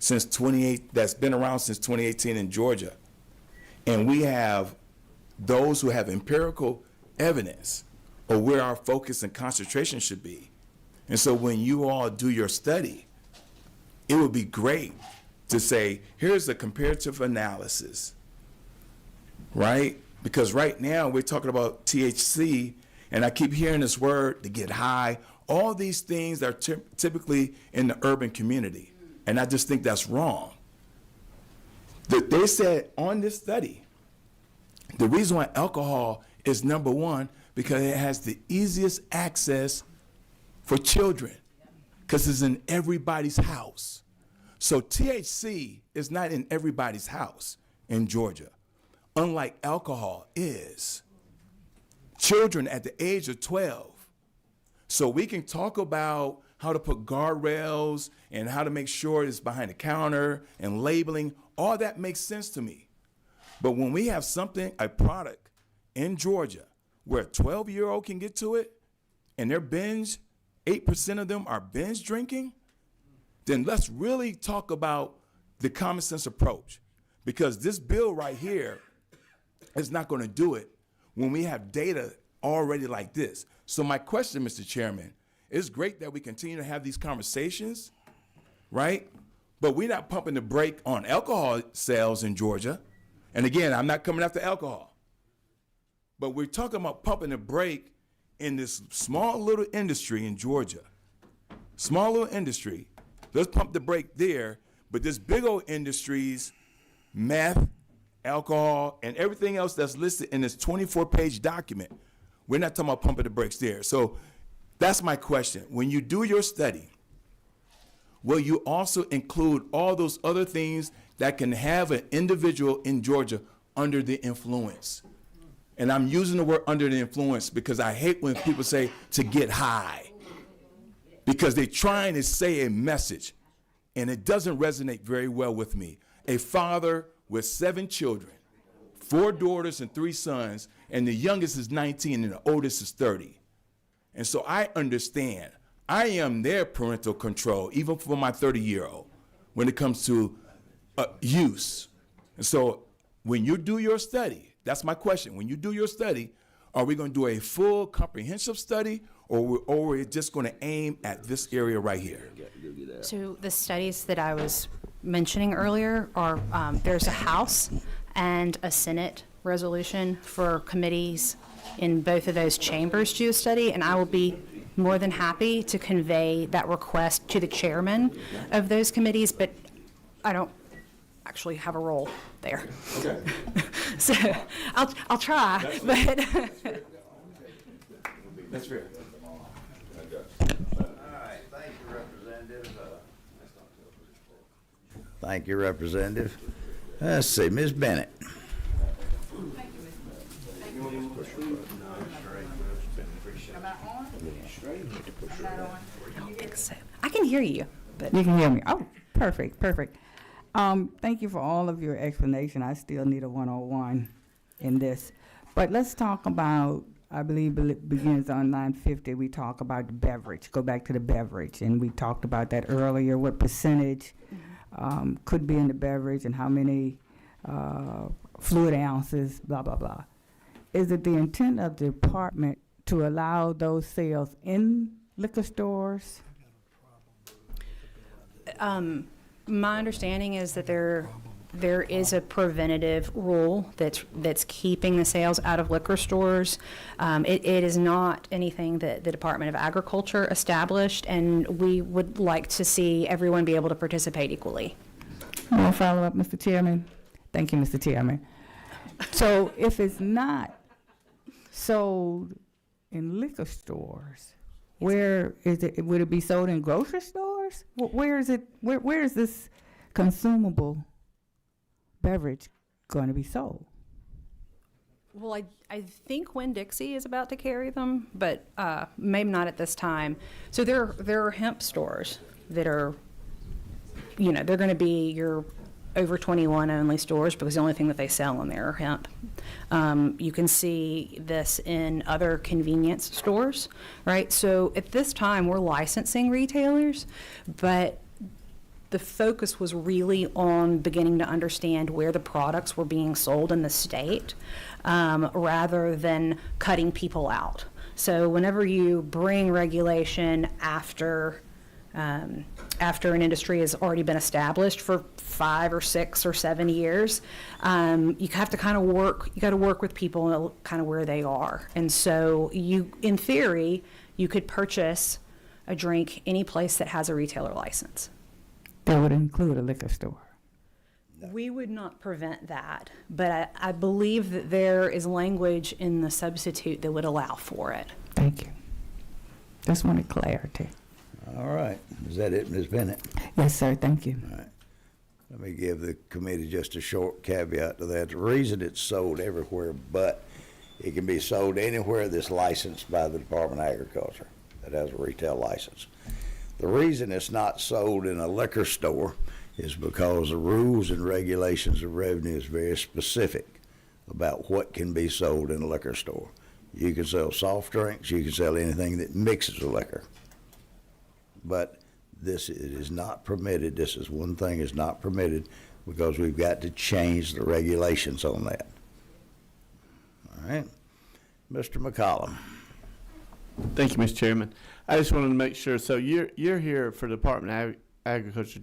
that's been around since 2018 in Georgia, and we have those who have empirical evidence of where our focus and concentration should be. And so when you all do your study, it would be great to say, here's a comparative analysis, right? Because right now we're talking about THC, and I keep hearing this word, to get high, all these things that are typically in the urban community. And I just think that's wrong. They said on this study, the reason why alcohol is number one, because it has the easiest access for children, because it's in everybody's house. So THC is not in everybody's house in Georgia, unlike alcohol is. Children at the age of 12. So we can talk about how to put guardrails and how to make sure it's behind the counter and labeling. All that makes sense to me. But when we have a product in Georgia where a 12-year-old can get to it and they're 8% of them are binge drinking, then let's really talk about the common sense approach. Because this bill right here is not going to do it when we have data already like this. So my question, Mr. Chairman, it's great that we continue to have these conversations, right? But we're not pumping the brake on alcohol sales in Georgia. And again, I'm not coming after alcohol. But we're talking about pumping the brake in this small little industry in Georgia. Small little industry. Let's pump the brake there. But this big old industries, meth, alcohol, and everything else that's listed in this 24-page document, we're not talking about pumping the brakes there. So that's my question. When you do your study, will you also include all those other things that can have an individual in Georgia under the influence? And I'm using the word under the influence because I hate when people say to get high, because they're trying to say a message, and it doesn't resonate very well with me. A father with 7 children, 4 daughters and 3 sons, and the youngest is 19 and the oldest is 30. And so I understand. I am their parental control, even for my 30-year-old, when it comes to use. And so when you do your study, that's my question. When you do your study, are we going to do a full comprehensive study, or we're just going to aim at this area right here? So the studies that I was mentioning earlier are, there's a House and a Senate resolution for committees in both of those chambers to do a study, and I will be more than happy to convey that request to the chairman of those committees, but I don't actually have a role there. Okay. So I'll try, but. That's fair. Thank you, Representative. Let's see, Ms. Bennett. I can hear you, but. You can hear me. Oh, perfect, perfect. Thank you for all of your explanation. I still need a 101 in this. But let's talk about, I believe it begins on line 50, we talk about the beverage, go back to the beverage. And we talked about that earlier, what percentage could be in the beverage and how many fluid ounces, blah, blah, blah. Is it the intent of the department to allow those sales in liquor stores? My understanding is that they're there is a preventative rule that's keeping the sales out of liquor stores. It is not anything that the Department of Agriculture established, and we would like to see everyone be able to participate equally. More follow-up, Mr. Chairman? Thank you, Mr. Chairman. So if it's not sold in liquor stores, where is it? Would it be sold in grocery stores? Where is it? Where is this consumable beverage going to be sold? Well, I think Winn-Dixie is about to carry them, but maybe not at this time. So there are hemp stores that are, they're going to be your over 21 only stores because the only thing that they sell in there are hemp. You can see this in other convenience stores, right? So at this time, we're licensing retailers, but the focus was really on beginning to understand where the products were being sold in the state, rather than cutting people out. So whenever you bring regulation after an industry has already been established for 5 or 6 or 7 years, you have to kind of work with people kind of where they are. And so in theory, you could purchase a drink any place that has a retailer license. That would include a liquor store. We would not prevent that, but I believe that there is language in the substitute that would allow for it. Thank you. Just wanted clarity. All right. Is that it, Ms. Bennett? Yes, sir. Thank you. All right. Let me give the committee just a short caveat to that. The reason it's sold everywhere, but it can be sold anywhere that's licensed by the Department of Agriculture that has a retail license. The reason it's not sold in a liquor store is because the rules and regulations of revenue is very specific about what can be sold in a liquor store. You can sell soft drinks, you can sell anything that mixes with liquor. But it is not permitted. This is one thing is not permitted because we've got to change the regulations on that. All right. Mr. McCollum. Thank you, Mr. Chairman. I just wanted to make sure, so you're here for the Department of Agriculture,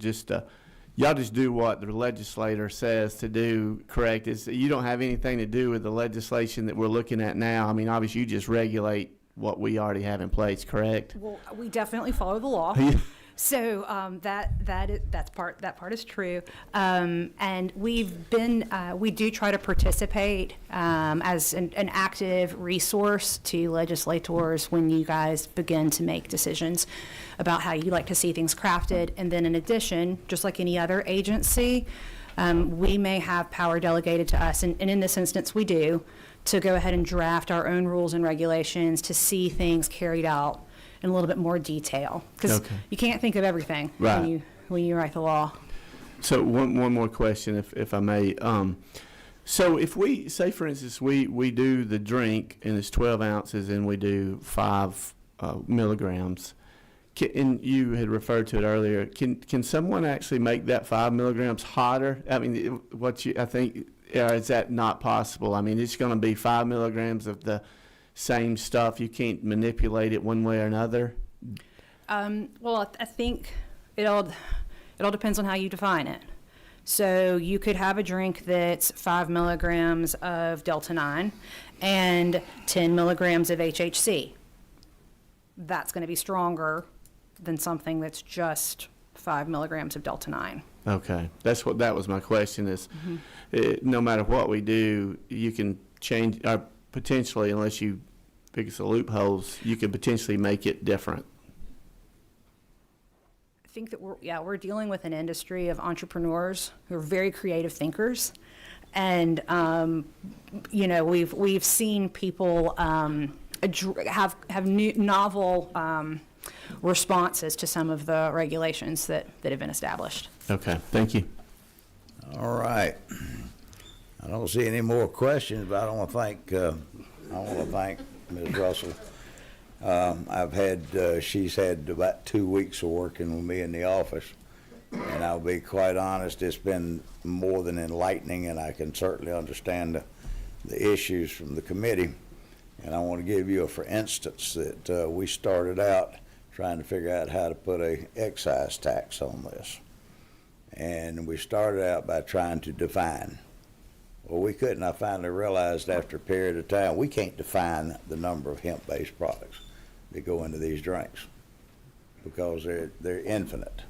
y'all just do what the legislator says to do, correct? You don't have anything to do with the legislation that we're looking at now. I mean, obviously, you just regulate what we already have in place, correct? Well, we definitely follow the law. So that part is true, and we do try to participate as an active resource to legislators when you guys begin to make decisions about how you like to see things crafted. And then in addition, just like any other agency, we may have power delegated to us, and in this instance we do, to go ahead and draft our own rules and regulations to see things carried out in a little bit more detail, because you can't think of everything when you write the law. So one more question, if I may. So if we say, for instance, we do the drink and it's 12 ounces and we do 5 milligrams, and you had referred to it earlier, can someone actually make that 5 milligrams hotter? I mean, I think, is that not possible? I mean, it's going to be 5 milligrams of the same stuff. You can't manipulate it one way or another. Well, I think it all depends on how you define it. So you could have a drink that's 5 milligrams of Delta 9 and 10 milligrams of HHC. That's going to be stronger than something that's just 5 milligrams of Delta 9. Okay, that was my question. Is no matter what we do, you can change. Potentially, unless you fix the loopholes, you can potentially make it different. I think that we're dealing with an industry of entrepreneurs who are very creative thinkers, and we've seen people have new novel responses to some of the regulations that have been established. Okay, thank you. All right. I don't see any more questions, but I want to thank Ms. Russell. She's had about 2 weeks of working with me in the office, and I'll be quite honest, it's been more than enlightening, and I can certainly understand the issues from the committee. And I want to give you for instance, that we started out trying to figure out how to put a excise tax on this. And we started out by trying to define. Well, we couldn't. I finally realized after a period of time, we can't define the number of hemp-based products that go into these drinks because they're infinite.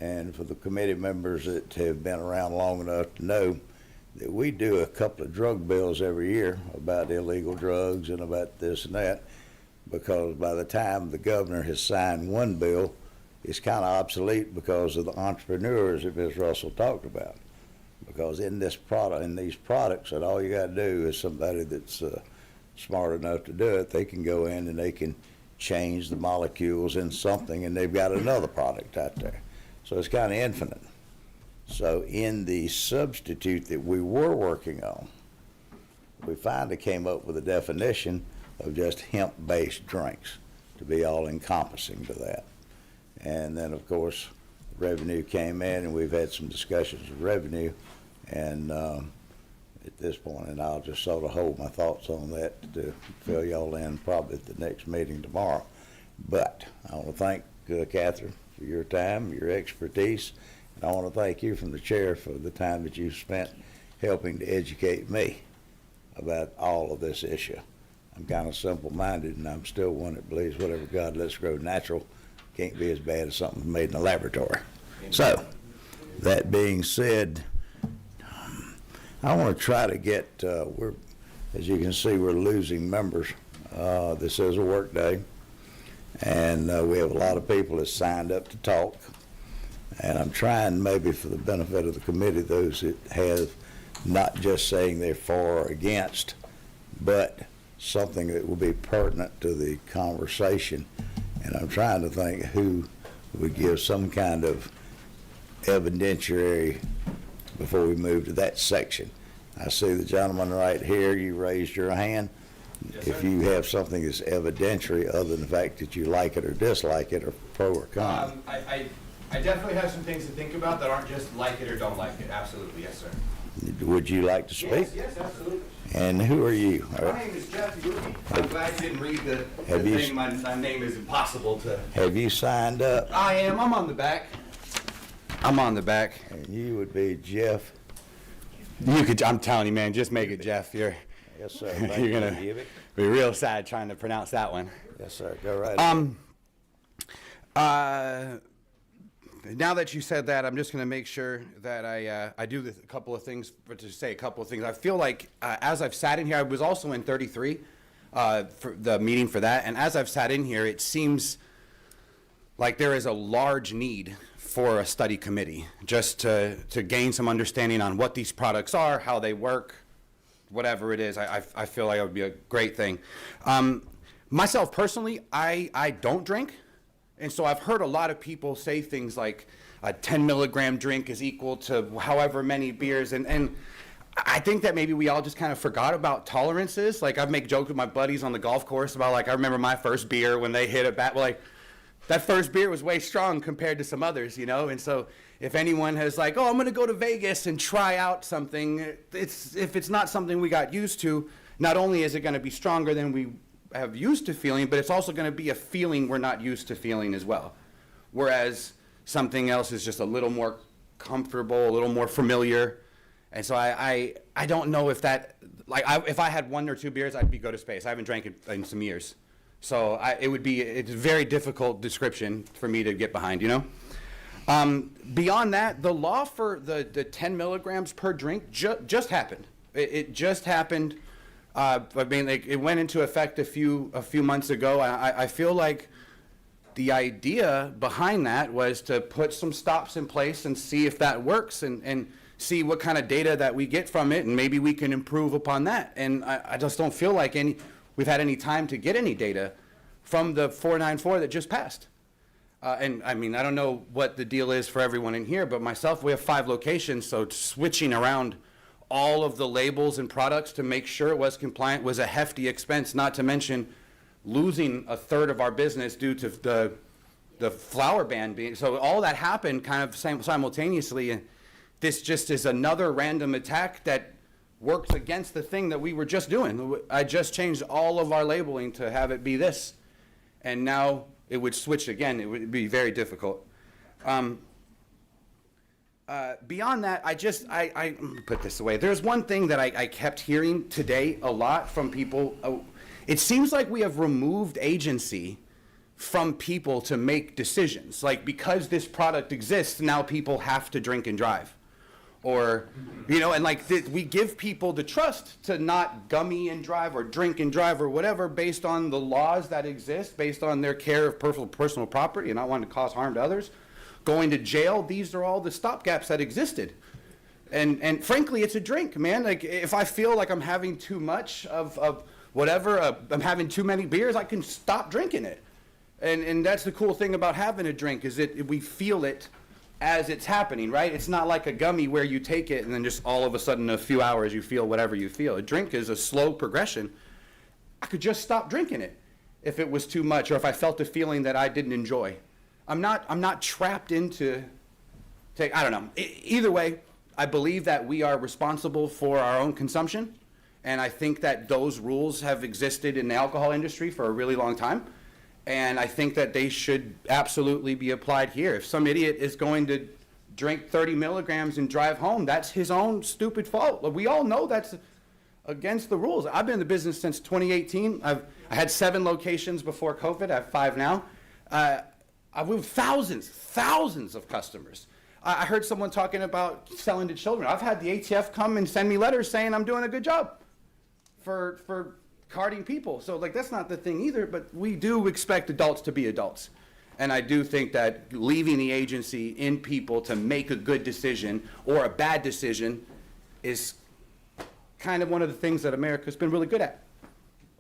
And for the committee members that have been around long enough to know that we do a couple of drug bills every year about illegal drugs and about this and that, because by the time the governor has signed one bill, it's kind of obsolete because of the entrepreneurs that Ms. Russell talked about. Because in this product, in these products, and all you got to do is somebody that's smart enough to do it, they can go in and they can change the molecules in something, and they've got another product out there. So it's kind of infinite. So in the substitute that we were working on, we finally came up with a definition of just hemp-based drinks to be all encompassing to that. And then, of course, revenue came in, and we've had some discussions of revenue. And at this point, and I'll just sort of hold my thoughts on that to fill y'all in probably at the next meeting tomorrow. But I want to thank Catherine for your time, your expertise, and I want to thank you from the chair for the time that you've spent helping to educate me about all of this issue. I'm kind of simple-minded, and I'm still one that believes whatever God lets grow natural can't be as bad as something made in a laboratory. So, that being said, I want to try to get, as you can see, we're losing members. This is a work day, and we have a lot of people that signed up to talk. And I'm trying, maybe for the benefit of the committee, those that have not just saying they're for or against, but something that will be pertinent to the conversation. And I'm trying to think who would give some kind of evidentiary before we move to that section. I see the gentleman right here, you raised your hand. Yes, if sir. you have something that's evidentiary other than the fact that you like it or dislike it or pro or con. I definitely have some things to think about that aren't just like it or don't like it. Absolutely, yes, sir. Would you like to speak? Yes, absolutely. And who are you? My name is Jeff Yuki. I'm glad you didn't read the Have you- thing. My name is impossible to. Have you signed up? I am. I'm on the back. I'm on the back. And you would be Jeff. You could. I'm telling you, man. Just make it Jeff. You're Yes, sir. Thank You're you. gonna Give it. be real sad trying to pronounce that one. Yes, sir. Go right ahead. Now that you said that, I'm just going to make sure that I do a couple of things, to say a couple of things. I feel like as I've sat in here, I was also in 33 for the meeting for that, and as I've sat in here, it seems like there is a large need for a study committee just to gain some understanding on what these products are, how they work, whatever it is. I feel like it would be a great thing. Myself personally, I don't drink. And so I've heard a lot of people say things like a 10 milligram drink is equal to however many beers. And I think that maybe we all just kind of forgot about tolerances. Like I make jokes with my buddies on the golf course about like, I remember my first beer when they hit a bat. Well, like that first beer was way strong compared to some others, you know? And so if anyone has like, oh, I'm going to go to Vegas and try out something, if it's not something we got used to, not only is it going to be stronger than we have used to feeling, but it's also going to be a feeling we're not used to feeling as well. Whereas something else is just a little more comfortable, a little more familiar. And so I don't know if that, like if I had one or two beers, I'd go to space. I haven't drank it in some years. So it's a very difficult description for me to get behind, you know? Beyond that, the law for the 10 milligrams per drink just happened. It just happened. I mean, it went into effect a few months ago. I feel like the idea behind that was to put some stops in place and see if that works and see what kind of data that we get from it, and maybe we can improve upon that. And I just don't feel like we've had any time to get any data from the 494 that just passed. And I mean, I don't know what the deal is for everyone in here, but myself, we have 5 locations, so switching around all of the labels and products to make sure it was compliant was a hefty expense, not to mention losing a third of our business due to the flower ban being, so all that happened kind of simultaneously, and this just is another random attack that works against the thing that we were just doing. I just changed all of our labeling to have it be this, and now it would switch again. It would be very difficult. Beyond that, I put this away. There's one thing that I kept hearing today a lot from people. It seems like we have removed agency from people to make decisions. Like, because this product exists, now people have to drink and drive. Or, you know, and like we give people the trust to not gummy and drive or drink and drive or whatever based on the laws that exist, based on their care of personal property and not wanting to cause harm to others. Going to jail, these are all the stopgaps that existed. And frankly, it's a drink, man. Like, if I feel like I'm having too much of whatever, I'm having too many beers, I can stop drinking it. And that's the cool thing about having a drink, is that we feel it as it's happening, right? It's not like a gummy where you take it and then just all of a sudden in a few hours you feel whatever you feel. A drink is a slow progression. I could just stop drinking it if it was too much, or if I felt a feeling that I didn't enjoy. I'm not trapped into I don't know. Either way, I believe that we are responsible for our own consumption, and I think that those rules have existed in the alcohol industry for a really long time, and I think that they should absolutely be applied here. If some idiot is going to drink 30 milligrams and drive home, that's his own stupid fault. We all know that's against the rules. I've been in the business since 2018. I had 7 locations before COVID. I have 5 now. I've moved thousands of customers. I heard someone talking about selling to children. I've had the ATF come and send me letters saying I'm doing a good job for carding people. So, like, that's not the thing either, but we do expect adults to be adults. And I do think that leaving the agency in people to make a good decision or a bad decision is kind of one of the things that America's been really good at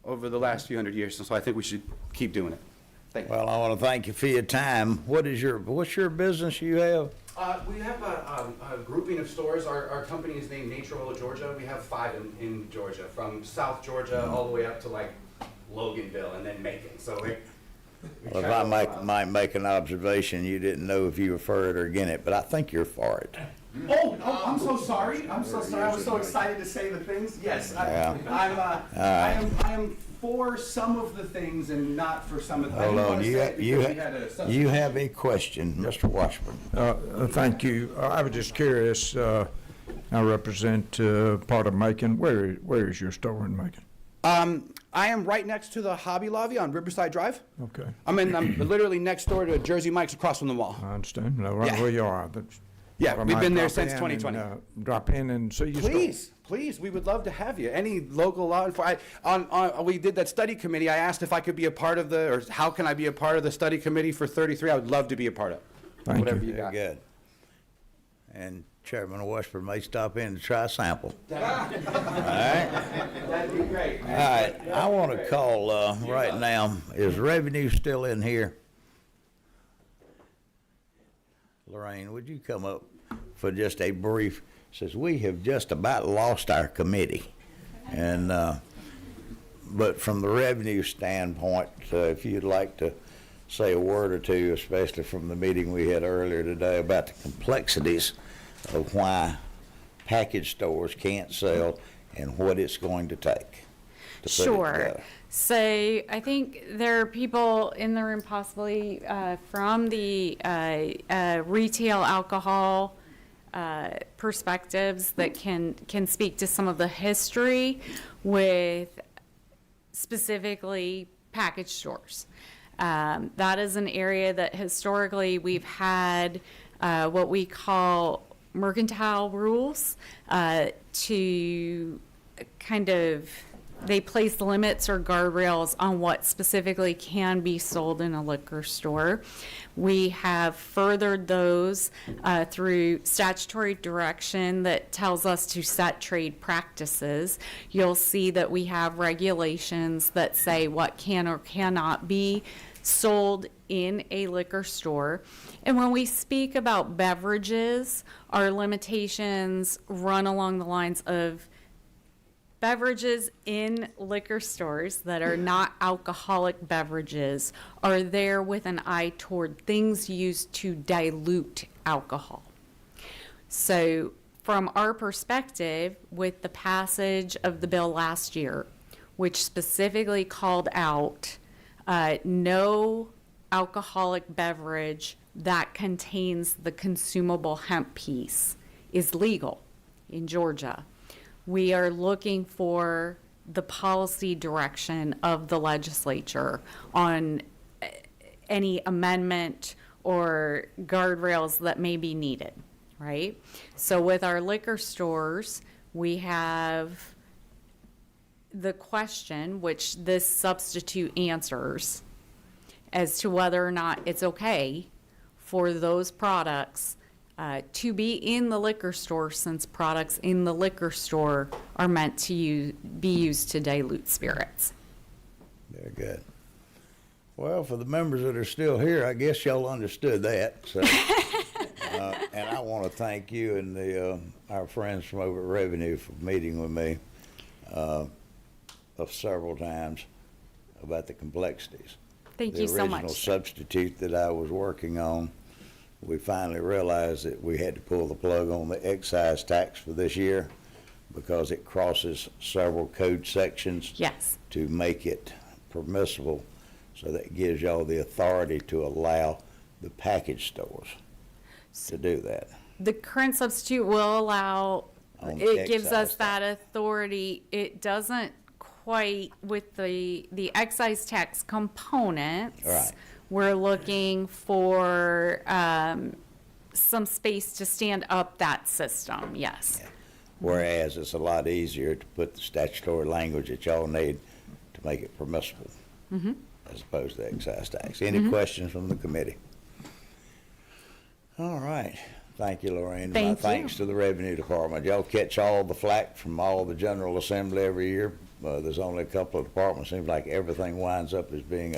over the last few hundred years. And so I think we should keep doing it. Thank you. Well, I want to thank you for your time. What's your business you have? We have a grouping of stores. Our company is named Nature Oil Georgia. We have 5 in Georgia, from South Georgia all the way up to like Loganville and then Macon. So Well, if I might make an observation, you didn't know if you were for it or against it, but I think you're for it. Oh, I'm so sorry. I'm so sorry. I was so excited to say the things. Yes, I am for some of the things and not for some of the. Hold on, you have a question, Mr. Washburn. Thank you. I was just curious. I represent part of Macon. Where is your store in Macon? I am right next to the Hobby Lobby on Riverside Drive. Okay. I'm literally next door to Jersey Mike's across from the mall. I understand. No, right where you are. Yeah, we've been there since 2020. Drop in and see your store. Please, we would love to have you. Any local law enforcement. We did that study committee. I asked if I could be a part of or how can I be a part of the study committee for 33. I would love to be a part of. Thank whatever you. you got. Very good. And Chairman Washburn may stop in to try a sample. All right. That'd be great. All right. I want to call right now. Is revenue still in here? Lorraine, would you come up for just a brief? Says we have just about lost our committee, and but from the revenue standpoint, if you'd like to say a word or two, especially from the meeting we had earlier today about the complexities of why package stores can't sell and what it's going to take to put it together. So I think there are people in the room possibly from the retail alcohol perspectives that can speak to some of the history with specifically package stores. That is an area that historically we've had what we call mercantile rules to kind of, they place limits or guardrails on what specifically can be sold in a liquor store. We have furthered those through statutory direction that tells us to set trade practices. You'll see that we have regulations that say what can or cannot be sold in a liquor store. And when we speak about beverages, our limitations run along the lines of beverages in liquor stores that are not alcoholic beverages are there with an eye toward things used to dilute alcohol. So from our perspective, with the passage of the bill last year, which specifically called out no alcoholic beverage that contains the consumable hemp piece is legal in Georgia. We are looking for the policy direction of the legislature on any amendment or guardrails that may be needed, right? So with our liquor stores, we have the question, which this substitute answers, as to whether or not it's okay for those products to be in the liquor store, since products in the liquor store are meant to be used to dilute spirits. Very good. Well, for the members that are still here, I guess y'all understood that. So, and I want to thank you and our friends from over at Revenue for meeting with me several times about the complexities. Thank you so much. The original substitute that I was working on, we finally realized that we had to pull the plug on the excise tax for this year because it crosses several code sections. Yes. To make it permissible. So that gives y'all the authority to allow the package stores to do that. The current substitute will allow, On it gives excise us that authority. It doesn't quite with the excise tax components. Right. We're looking for some space to stand up that system, yes. Yeah. Whereas it's a lot easier to put the statutory language that y'all need to make it permissible. As opposed to excise tax. Any questions from the committee? All right. Thank you, Lorraine. Thank My you. thanks to the Revenue Department. Y'all catch all the flack from all the General Assembly every year. There's only a couple of departments. Seems like everything winds up as being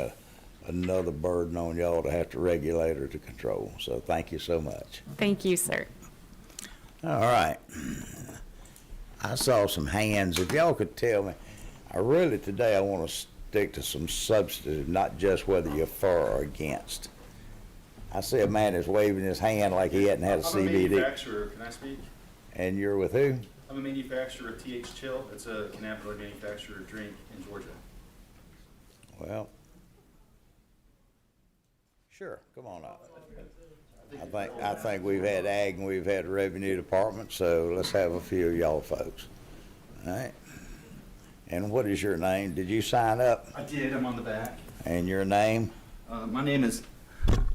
another burden on y'all to have to regulate or to control. So thank you so much. Thank you, sir. All right. I saw some hands. If y'all could tell me, today I want to stick to some substantive, not just whether you're for or against. I see a man that's waving his hand like he hadn't had a CBD. I'm a manufacturer. Can I speak? And you're with who? I'm a manufacturer of TH Chill. It's a cannabinoid manufacturer drink in Georgia. Well, sure. Come on up. I think we've had ag and we've had revenue department, so let's have a few of y'all folks. All right. And what is your name? Did you sign up? I did. I'm on the back. And your name? My name is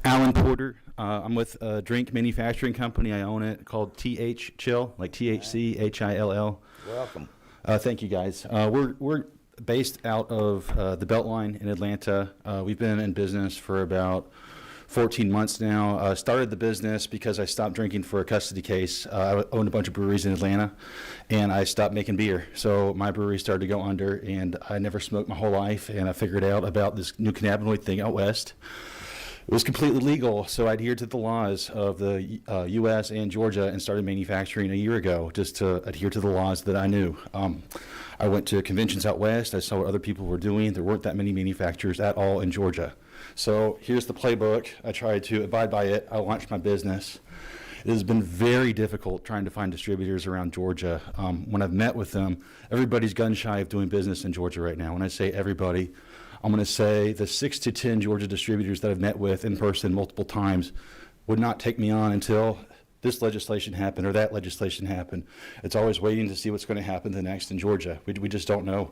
Alan Porter. I'm with a drink manufacturing company. I own it called TH Chill, like THCHILL. Welcome. Thank you, guys. We're based out of the Beltline in Atlanta. We've been in business for about 14 months now. Started the business because I stopped drinking for a custody case. I owned a bunch of breweries in Atlanta, and I stopped making beer. So my brewery started to go under, and I never smoked my whole life, and I figured out about this new cannabinoid thing out west. It was completely legal, so I adhered to the laws of the U.S. and Georgia and started manufacturing a year ago just to adhere to the laws that I knew. I went to conventions out west. I saw what other people were doing. There weren't that many manufacturers at all in Georgia. So here's the playbook. I tried to abide by it. I launched my business. It has been very difficult trying to find distributors around Georgia. When I've met with them, everybody's gun shy of doing business in Georgia right now. When I say everybody, I'm going to say the 6 to 10 Georgia distributors that I've met with in person multiple times would not take me on until this legislation happened or that legislation happened. It's always waiting to see what's going to happen the next in Georgia. We just don't know.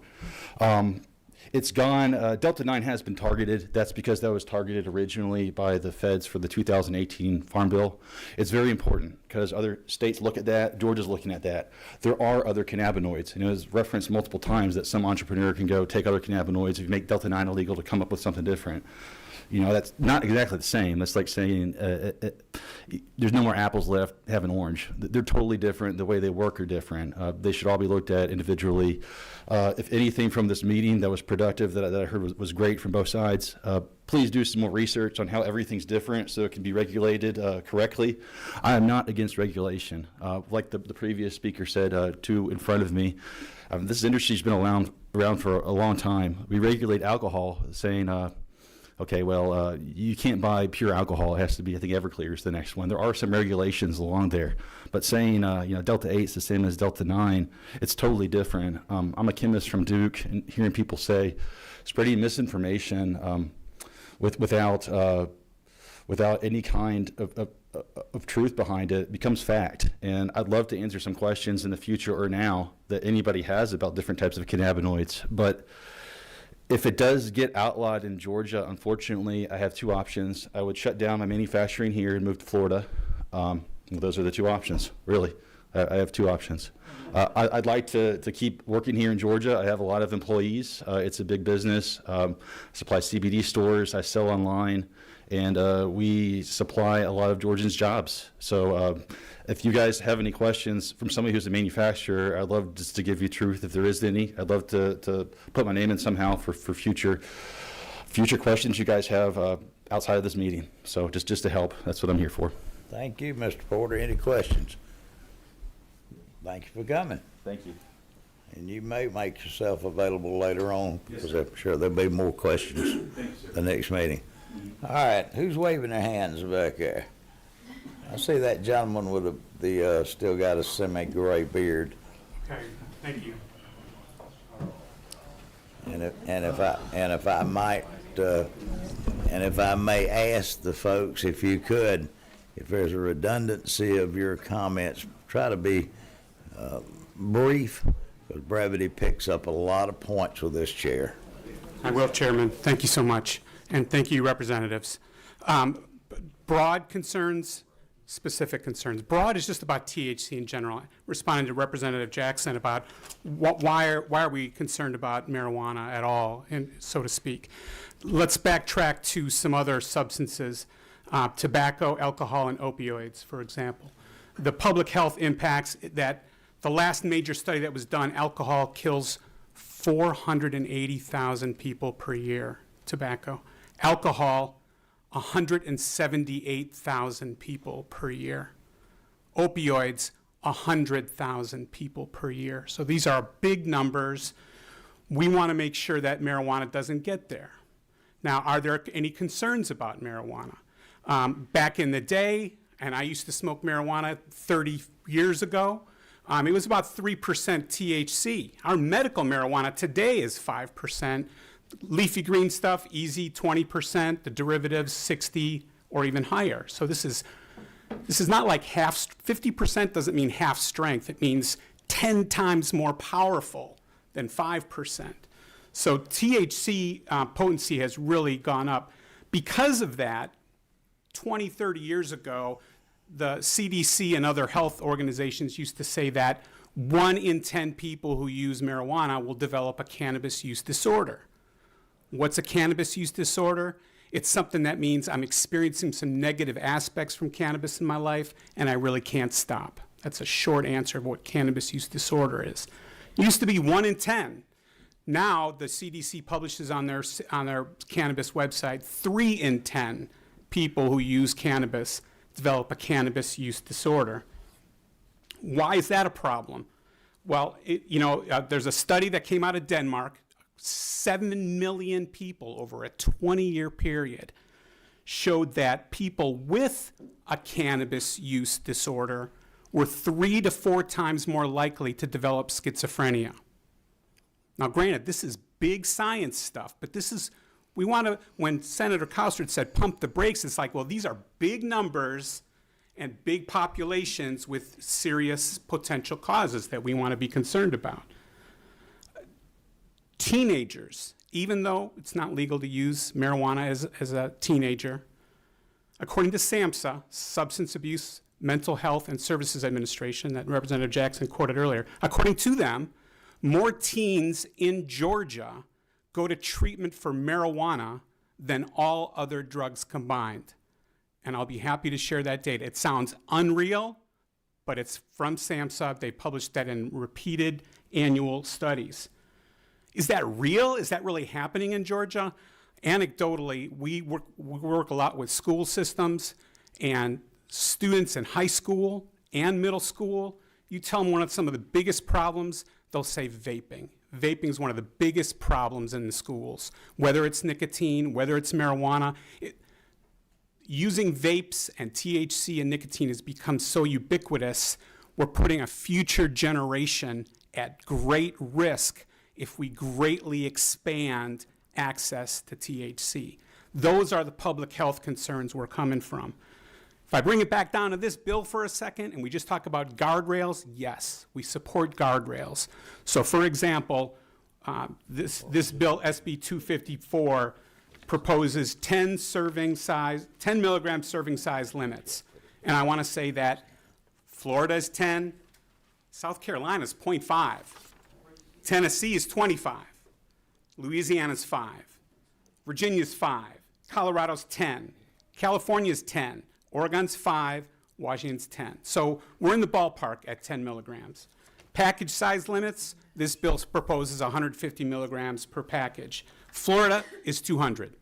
It's gone. Delta 9 has been targeted. That's because that was targeted originally by the feds for the 2018 Farm Bill. It's very important because other states look at that. Georgia's looking at that. There are other cannabinoids. And it was referenced multiple times that some entrepreneur can go take other cannabinoids. If you make Delta 9 illegal to come up with something different. You know, that's not exactly the same. That's like saying there's no more apples left, have an orange. They're totally different. The way they work are different. They should all be looked at individually. If anything from this meeting that was productive that I heard was great from both sides, please do some more research on how everything's different so it can be regulated correctly. I am not against regulation. Like the previous speaker said, two in front of me, this industry's been around for a long time. We regulate alcohol, saying, okay, well, you can't buy pure alcohol. It has to be, I think, Everclear is the next one. There are some regulations along there. But saying, you know, Delta 8 is the same as Delta 9, it's totally different. I'm a chemist from Duke, and hearing people say, spreading misinformation without without any kind of truth behind it becomes fact. And I'd love to answer some questions in the future or now that anybody has about different types of cannabinoids. But if it does get outlawed in Georgia, unfortunately, I have two options. I would shut down my manufacturing here and move to Florida. Those are the two options, really. I have two options. I'd like to keep working here in Georgia. I have a lot of employees. It's a big business. Supply CBD stores. I sell online. And we supply a lot of Georgians' jobs. So if you guys have any questions from somebody who's a manufacturer, I'd love just to give you truth if there is any. I'd love to put my name in somehow for future questions you guys have outside of this meeting. So just to help, that's what I'm here for. Thank you, Mr. Porter. Any questions? Thank you for coming. Thank you. And you may make yourself available later on, because I'm sure there'll be more questions the next meeting. All right, who's waving their hands back there? I see that gentleman with the still got a semi-gray beard. Okay, thank you. And if I may ask the folks, if you could, if there's a redundancy of your comments, try to be brief, because brevity picks up a lot of points with this chair. I will, Chairman. Thank you so much. And thank you, representatives. Broad concerns, specific concerns. Broad is just about THC in general. Responding to Representative Jackson about why are we concerned about marijuana at all, and so to speak. Let's backtrack to some other substances, tobacco, alcohol, and opioids, for example. The public health impacts that the last major study that was done, alcohol kills 480,000 people per year. Tobacco. Alcohol, 178,000 people per year. Opioids, 100,000 people per year. So these are big numbers. We want to make sure that marijuana doesn't get there. Now, are there any concerns about marijuana? Back in the day, and I used to smoke marijuana 30 years ago, it was about 3% THC. Our medical marijuana today is 5%. Leafy green stuff, easy, 20%. The derivatives, 60 or even higher. So this is not like 50% doesn't mean half strength. It means 10 times more powerful than 5%. So THC potency has really gone up. Because of that, 20, 30 years ago, the CDC and other health organizations used to say that 1 in 10 people who use marijuana will develop a cannabis use disorder. What's a cannabis use disorder? It's something that means I'm experiencing some negative aspects from cannabis in my life, and I really can't stop. That's a short answer of what cannabis use disorder is. It used to be 1 in 10. Now the CDC publishes on their cannabis website 3 in 10 people who use cannabis develop a cannabis use disorder. Why is that a problem? Well, there's a study that came out of Denmark. 7 million people over a 20-year period showed that people with a cannabis use disorder were 3 to 4 times more likely to develop schizophrenia. Now, granted, this is big science stuff, but when Senator Costard said pump the brakes, it's like, well, these are big numbers and big populations with serious potential causes that we want to be concerned about. Teenagers, even though it's not legal to use marijuana as a teenager, according to SAMHSA, Substance Abuse, Mental Health and Services Administration, that Representative Jackson quoted earlier, according to them, more teens in Georgia go to treatment for marijuana than all other drugs combined. And I'll be happy to share that data. It sounds unreal, but it's from SAMHSA. They published that in repeated annual studies. Is that real? Is that really happening in Georgia? Anecdotally, we work a lot with school systems and students in high school and middle school. You tell them some of the biggest problems, they'll say vaping. Vaping is one of the biggest problems in the schools, whether it's nicotine, whether it's marijuana. Using vapes and THC and nicotine has become so ubiquitous, we're putting a future generation at great risk if we greatly expand access to THC. Those are the public health concerns we're coming from. If I bring it back down to this bill for a second, and we just talk about guardrails, yes, we support guardrails. So for example, this bill, SB254, proposes 10 milligram serving size limits. And I want to say that Florida is 10, South Carolina is 0.5, Tennessee is 25, Louisiana's 5, Virginia's 5, Colorado's 10, California's 10, Oregon's 5, Washington's 10. So we're in the ballpark at 10 milligrams. Package size limits, this bill proposes 150 milligrams per package. Florida is 200.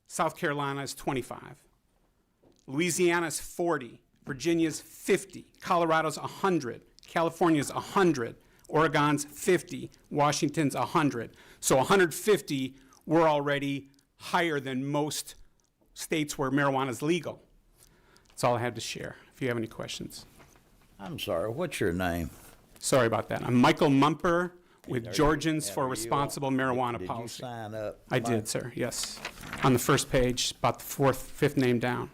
South Carolina is 25. Louisiana's 40. Virginia's 50. Colorado's 100. California's 100. Oregon's 50. Washington's 100. So 150, we're already higher than most states where marijuana is legal. That's all I have to share. If you have any questions. I'm sorry, what's your name? Sorry about that. I'm Michael Mumper with Are you- Georgians are for you Responsible on- Marijuana Did you Policy. sign up? I Mike? did, sir, yes. On the first page, about the fifth name down.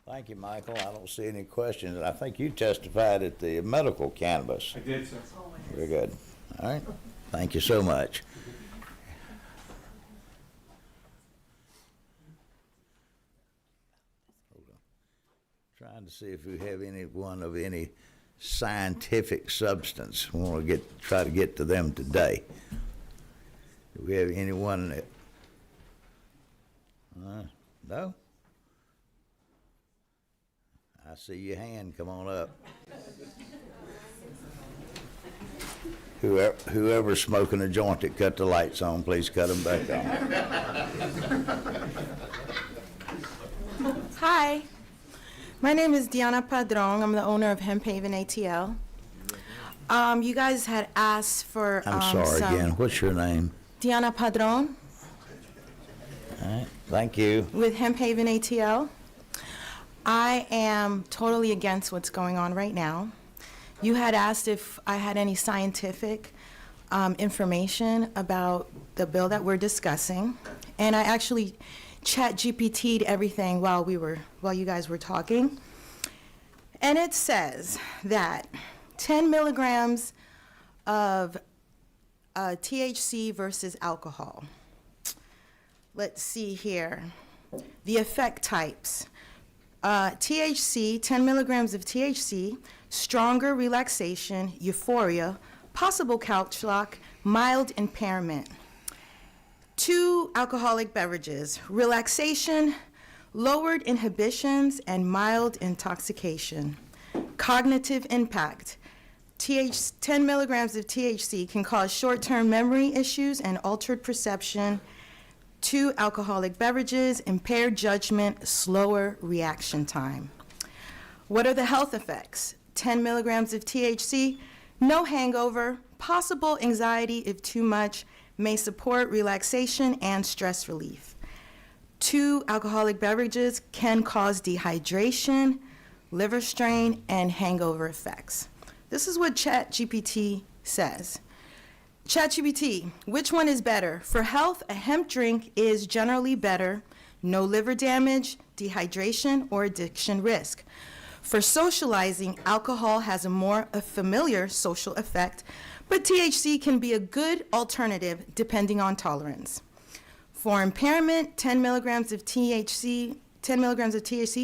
Thank you, Michael. I don't see any questions. I think you testified at the medical cannabis. I did, sir. Very good. All right. Thank you so much. Hold on. Trying to see if we have anyone of any scientific substance. We want to try to get to them today. Do we have anyone that? No? I see your hand. Come on up. Whoever's smoking a joint that cut the lights on, please cut them back on. Hi, my name is Diana Padron. I'm the owner of Hemp ATL. You guys had asked for I'm sorry again. What's your name? Diana Padron All right. Thank you. with Hemp ATL. I am totally against what's going on right now. You had asked if I had any scientific information about the bill that we're discussing, and I actually ChatGPT'd everything while you guys were talking. And it says that 10 milligrams of THC versus alcohol. Let's see here. The effect types. THC, 10 milligrams of THC, stronger relaxation, euphoria, possible couch lock, mild impairment. 2 alcoholic beverages, relaxation, lowered inhibitions, and mild intoxication. Cognitive impact. 10 milligrams of THC can cause short-term memory issues and altered perception. 2 alcoholic beverages, impaired judgment, slower reaction time. What are the health effects? 10 milligrams of THC, no hangover, possible anxiety if too much, may support relaxation and stress relief. 2 alcoholic beverages can cause dehydration, liver strain, and hangover effects. This is what ChatGPT says. ChatGPT, which one is better? For health, a hemp drink is generally better. No liver damage, dehydration, or addiction risk. For socializing, alcohol has a more familiar social effect, but THC can be a good alternative depending on tolerance. For impairment, 10 milligrams of THC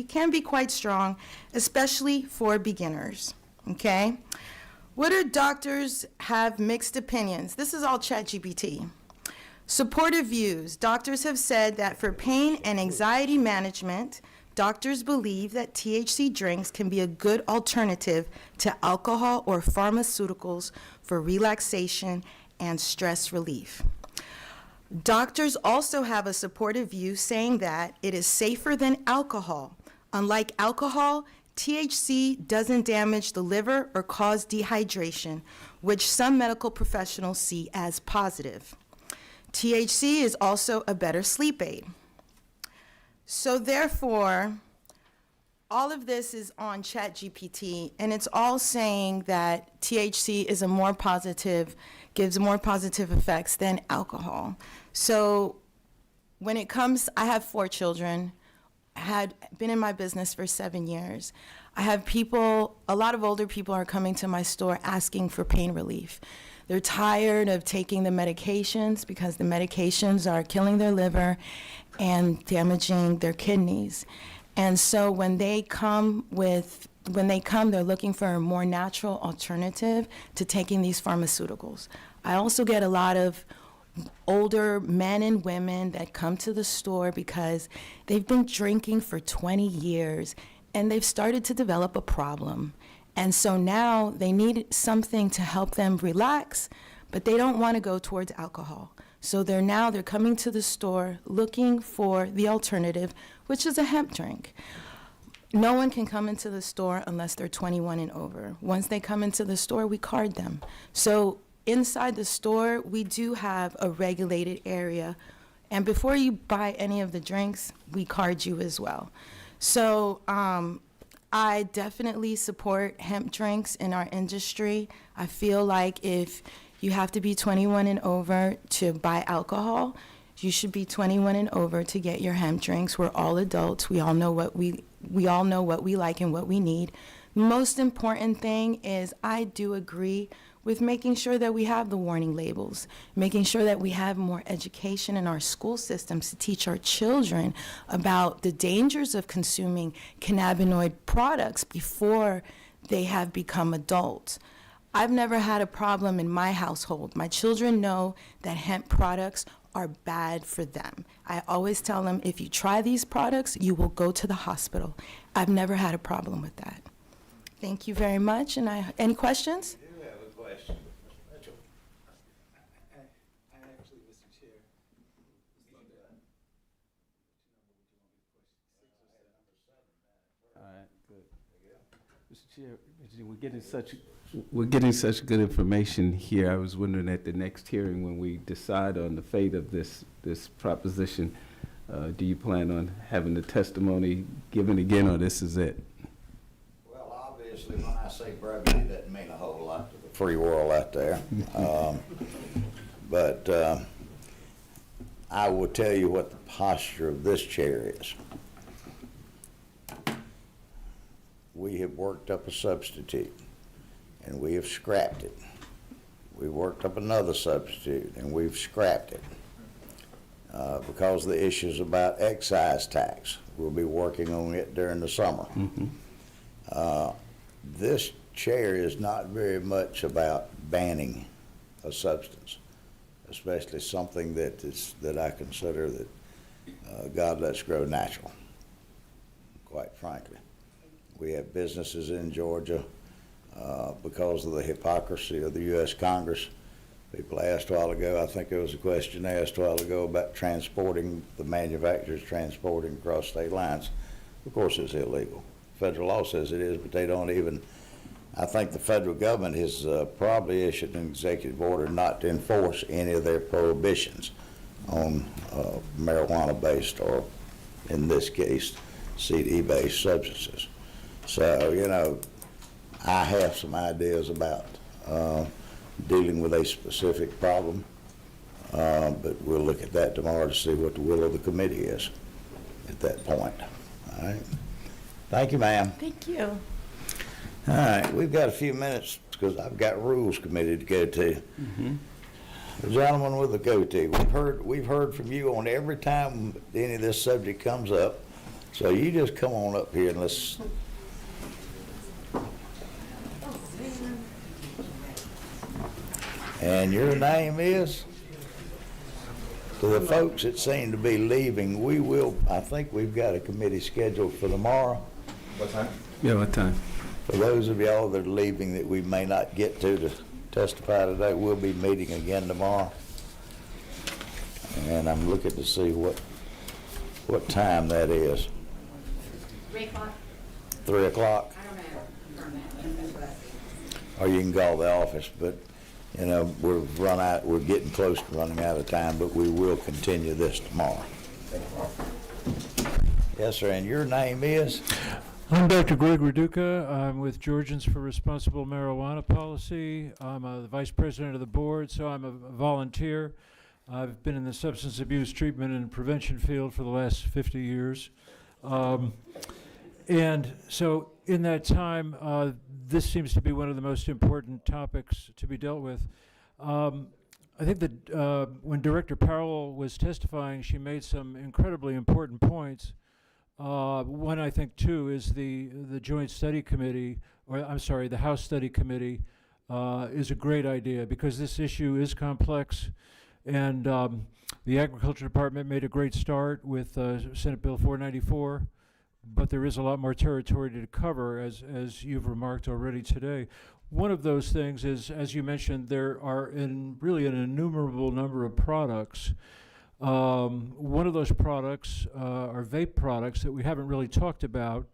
can be quite strong, especially for beginners. Okay? What do doctors have mixed opinions? This is all ChatGPT. Supportive views. Doctors have said that for pain and anxiety management, doctors believe that THC drinks can be a good alternative to alcohol or pharmaceuticals for relaxation and stress relief. Doctors also have a supportive view saying that it is safer than alcohol. Unlike alcohol, THC doesn't damage the liver or cause dehydration, which some medical professionals see as positive. THC is also a better sleep aid. So therefore, all of this is on ChatGPT, and it's all saying that THC is a more positive gives more positive effects than alcohol. So when it comes, I have 4 children, had been in my business for 7 years. I have people, a lot of older people are coming to my store asking for pain relief. They're tired of taking the medications because the medications are killing their liver and damaging their kidneys. And so when they come, they're looking for a more natural alternative to taking these pharmaceuticals. I also get a lot of older men and women that come to the store because they've been drinking for 20 years and they've started to develop a problem. And so now they need something to help them relax, but they don't want to go towards alcohol. So they're coming to the store looking for the alternative, which is a hemp drink. No one can come into the store unless they're 21 and over. Once they come into the store, we card them. So inside the store, we do have a regulated area. And before you buy any of the drinks, we card you as well. So I definitely support hemp drinks in our industry. I feel like if you have to be 21 and over to buy alcohol, you should be 21 and over to get your hemp drinks. We're all adults. We all know what we like and what we need. Most important thing is I do agree with making sure that we have the warning labels, making sure that we have more education in our school systems to teach our children about the dangers of consuming cannabinoid products before they have become adults. I've never had a problem in my household. My children know that hemp products are bad for them. I always tell them, if you try these products, you will go to the hospital. I've never had a problem with that. Thank you very much. And any questions? I do have a question. Mr. Mitchell. Actually, Mr. Chair. All right, good. Mr. Chair, we're getting such good information here. I was wondering at the next hearing when we decide on the fate of this proposition, do you plan on having the testimony given again, or this is it? Well, obviously, when I say brevity, that doesn't mean a whole lot to the free world out there. But I will tell you what the posture of this chair is. We have worked up a substitute, and we have scrapped it. We worked up another substitute, and we've scrapped it because of the issues about excise tax. We'll be working on it during the summer. This chair is not very much about banning a substance, especially something that I consider that God lets grow natural, quite frankly. We have businesses in Georgia because of the hypocrisy of the U.S. Congress. People asked a while ago, I think there was a question asked a while ago about transporting, the manufacturers transporting across state lines. Of course, it's illegal. Federal law says it is, but they don't even, I think the federal government has probably issued an executive order not to enforce any of their prohibitions on marijuana-based, or in this case, CD-based substances. So, you know, I have some ideas about dealing with a specific problem, but we'll look at that tomorrow to see what the will of the committee is at that point. All right. Thank you, ma'am. Thank you. All right, we've got a few minutes because I've got rules committee to go to. The gentleman with the goatee, we've heard from you on every time any of this subject comes up, so you just come on up here and let's. And your name is? To the folks that seem to be leaving, I think we've got a committee scheduled for tomorrow. What time? Yeah, what time? For those of y'all that are leaving that we may not get to testify today, we'll be meeting again tomorrow. And I'm looking to see what time that is. 3 o'clock. 3 o'clock? I don't know. Or you can call the office, but you know, we're getting close to running out of time, but we will continue this tomorrow. Yes, sir, and your name is? I'm Dr. Greg Raduca. I'm with Georgians for Responsible Marijuana Policy. I'm the vice president of the board, so I'm a volunteer. I've been in the substance abuse treatment and prevention field for the last 50 years. And so in that time, this seems to be one of the most important topics to be dealt with. I think that when Director Powell was testifying, she made some incredibly important points. One, I think, too, is the Joint Study Committee, or I'm sorry, the House Study Committee is a great idea because this issue is complex. And the Agriculture Department made a great start with Senate Bill 494, but there is a lot more territory to cover, as you've remarked already today. One of those things is, as you mentioned, there are really an innumerable number of products. One of those products are vape products that we haven't really talked about,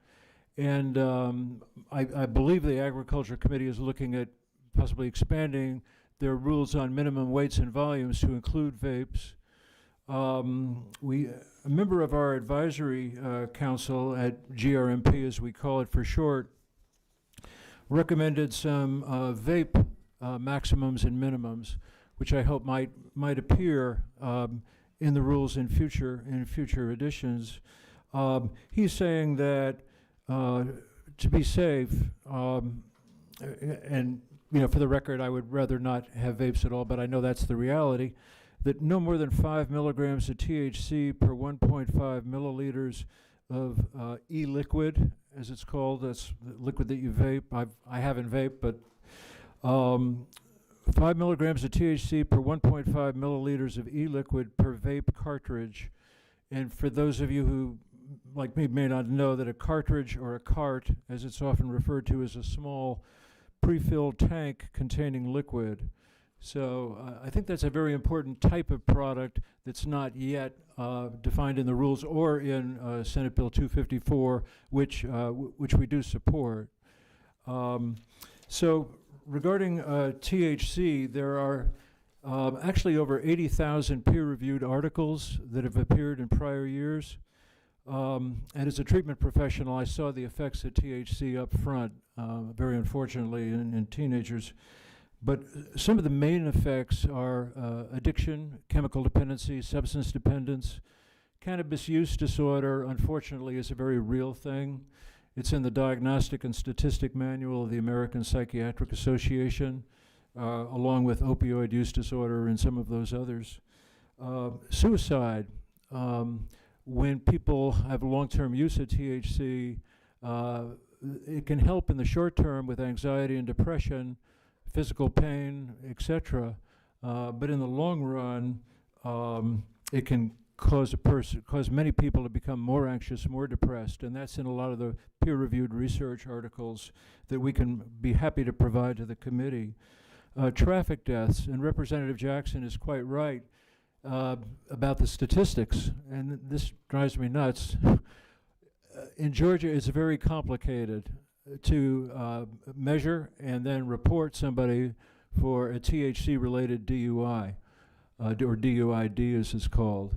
and I believe the Agriculture Committee is looking at possibly expanding their rules on minimum weights and volumes to include vapes. A member of our advisory council at GRMP, as we call it for short, recommended some vape maximums and minimums, which I hope might appear in the rules in future editions. He's saying that to be safe, and for the record, I would rather not have vapes at all, but I know that's the reality, that no more than 5 milligrams of THC per 1.5 milliliters of e-liquid, as it's called. That's the liquid that you vape. I haven't vaped, but 5 milligrams of THC per 1.5 milliliters of e-liquid per vape cartridge. And for those of you who, like me, may not know that a cartridge, or a cart, as it's often referred to, is a small pre-filled tank containing liquid. So I think that's a very important type of product that's not yet defined in the rules or in Senate Bill 254, which we do support. So regarding THC, there are actually over 80,000 peer-reviewed articles that have appeared in prior years. And as a treatment professional, I saw the effects of THC up front, very unfortunately, in teenagers. But some of the main effects are addiction, chemical dependency, substance dependence. Cannabis use disorder, unfortunately, is a very real thing. It's in the Diagnostic and Statistic Manual of the American Psychiatric Association, along with opioid use disorder and some of those others. Suicide. When people have long-term use of THC, it can help in the short term with anxiety and depression, physical pain, etc. But in the long run, it can cause many people to become more anxious, more depressed, and that's in a lot of the peer-reviewed research articles that we can be happy to provide to the committee. Traffic deaths, and Representative Jackson is quite right about the statistics, and this drives me nuts. In Georgia, it's very complicated to measure and then report somebody for a THC-related DUI, or DUID as it's called.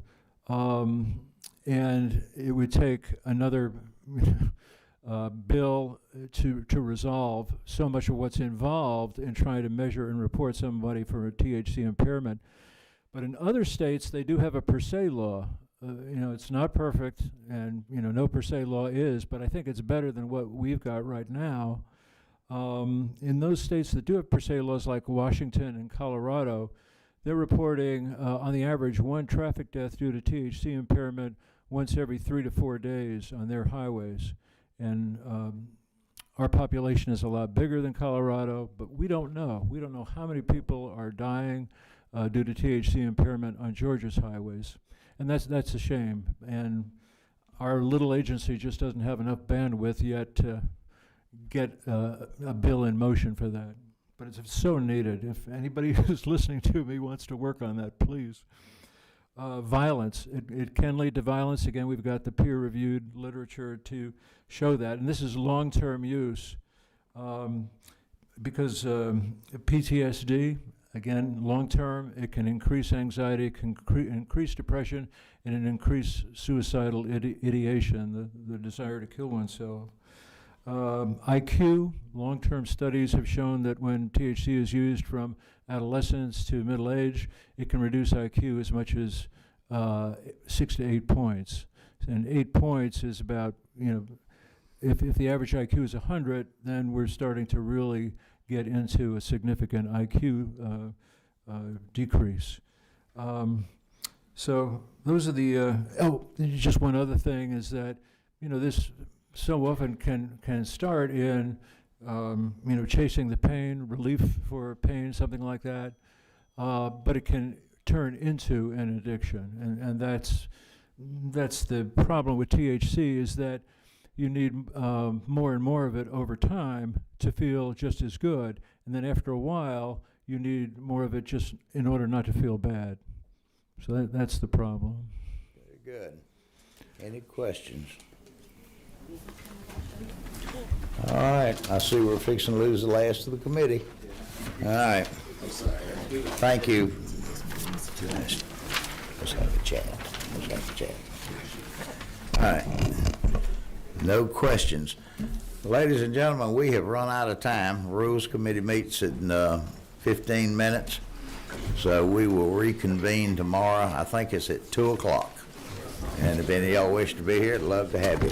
And it would take another bill to resolve so much of what's involved in trying to measure and report somebody for a THC impairment. But in other states, they do have a per se law. It's not perfect, and no per se law is, but I think it's better than what we've got right now. In those states that do have per se laws, like Washington and Colorado, they're reporting, on the average, 1 traffic death due to THC impairment once every 3 to 4 days on their highways. And our population is a lot bigger than Colorado, but we don't know. We don't know how many people are dying due to THC impairment on Georgia's highways. And that's a shame. And our little agency just doesn't have enough bandwidth yet to get a bill in motion for that. But it's so needed. If anybody who's listening to me wants to work on that, please. Violence. It can lead to violence. Again, we've got the peer-reviewed literature to show that. And this is long-term use because PTSD, again, long-term, it can increase anxiety, it can increase depression, and it increase suicidal ideation, the desire to kill oneself. IQ, long-term studies have shown that when THC is used from adolescence to middle age, it can reduce IQ as much as 6 to 8 points. And 8 points is about, if the average IQ is 100, then we're starting to really get into a significant IQ decrease. So those are the, just one other thing is that, this so often can start in, chasing the pain, relief for pain, something like that, but it can turn into an addiction, and that's the problem with THC, is that you need more and more of it over time to feel just as good, and then after a while you need more of it just in order not to feel bad. So that's the problem. Very good. Any questions? All right, I see we're fixing to lose the last of the committee. All right. Thank you. Let's have a chat. All right. No questions. Ladies and gentlemen, we have run out of time. Rules Committee meets in 15 minutes, so we will reconvene tomorrow. I think it's at 2 o'clock. And if any of y'all wish to be here, I'd love to have you.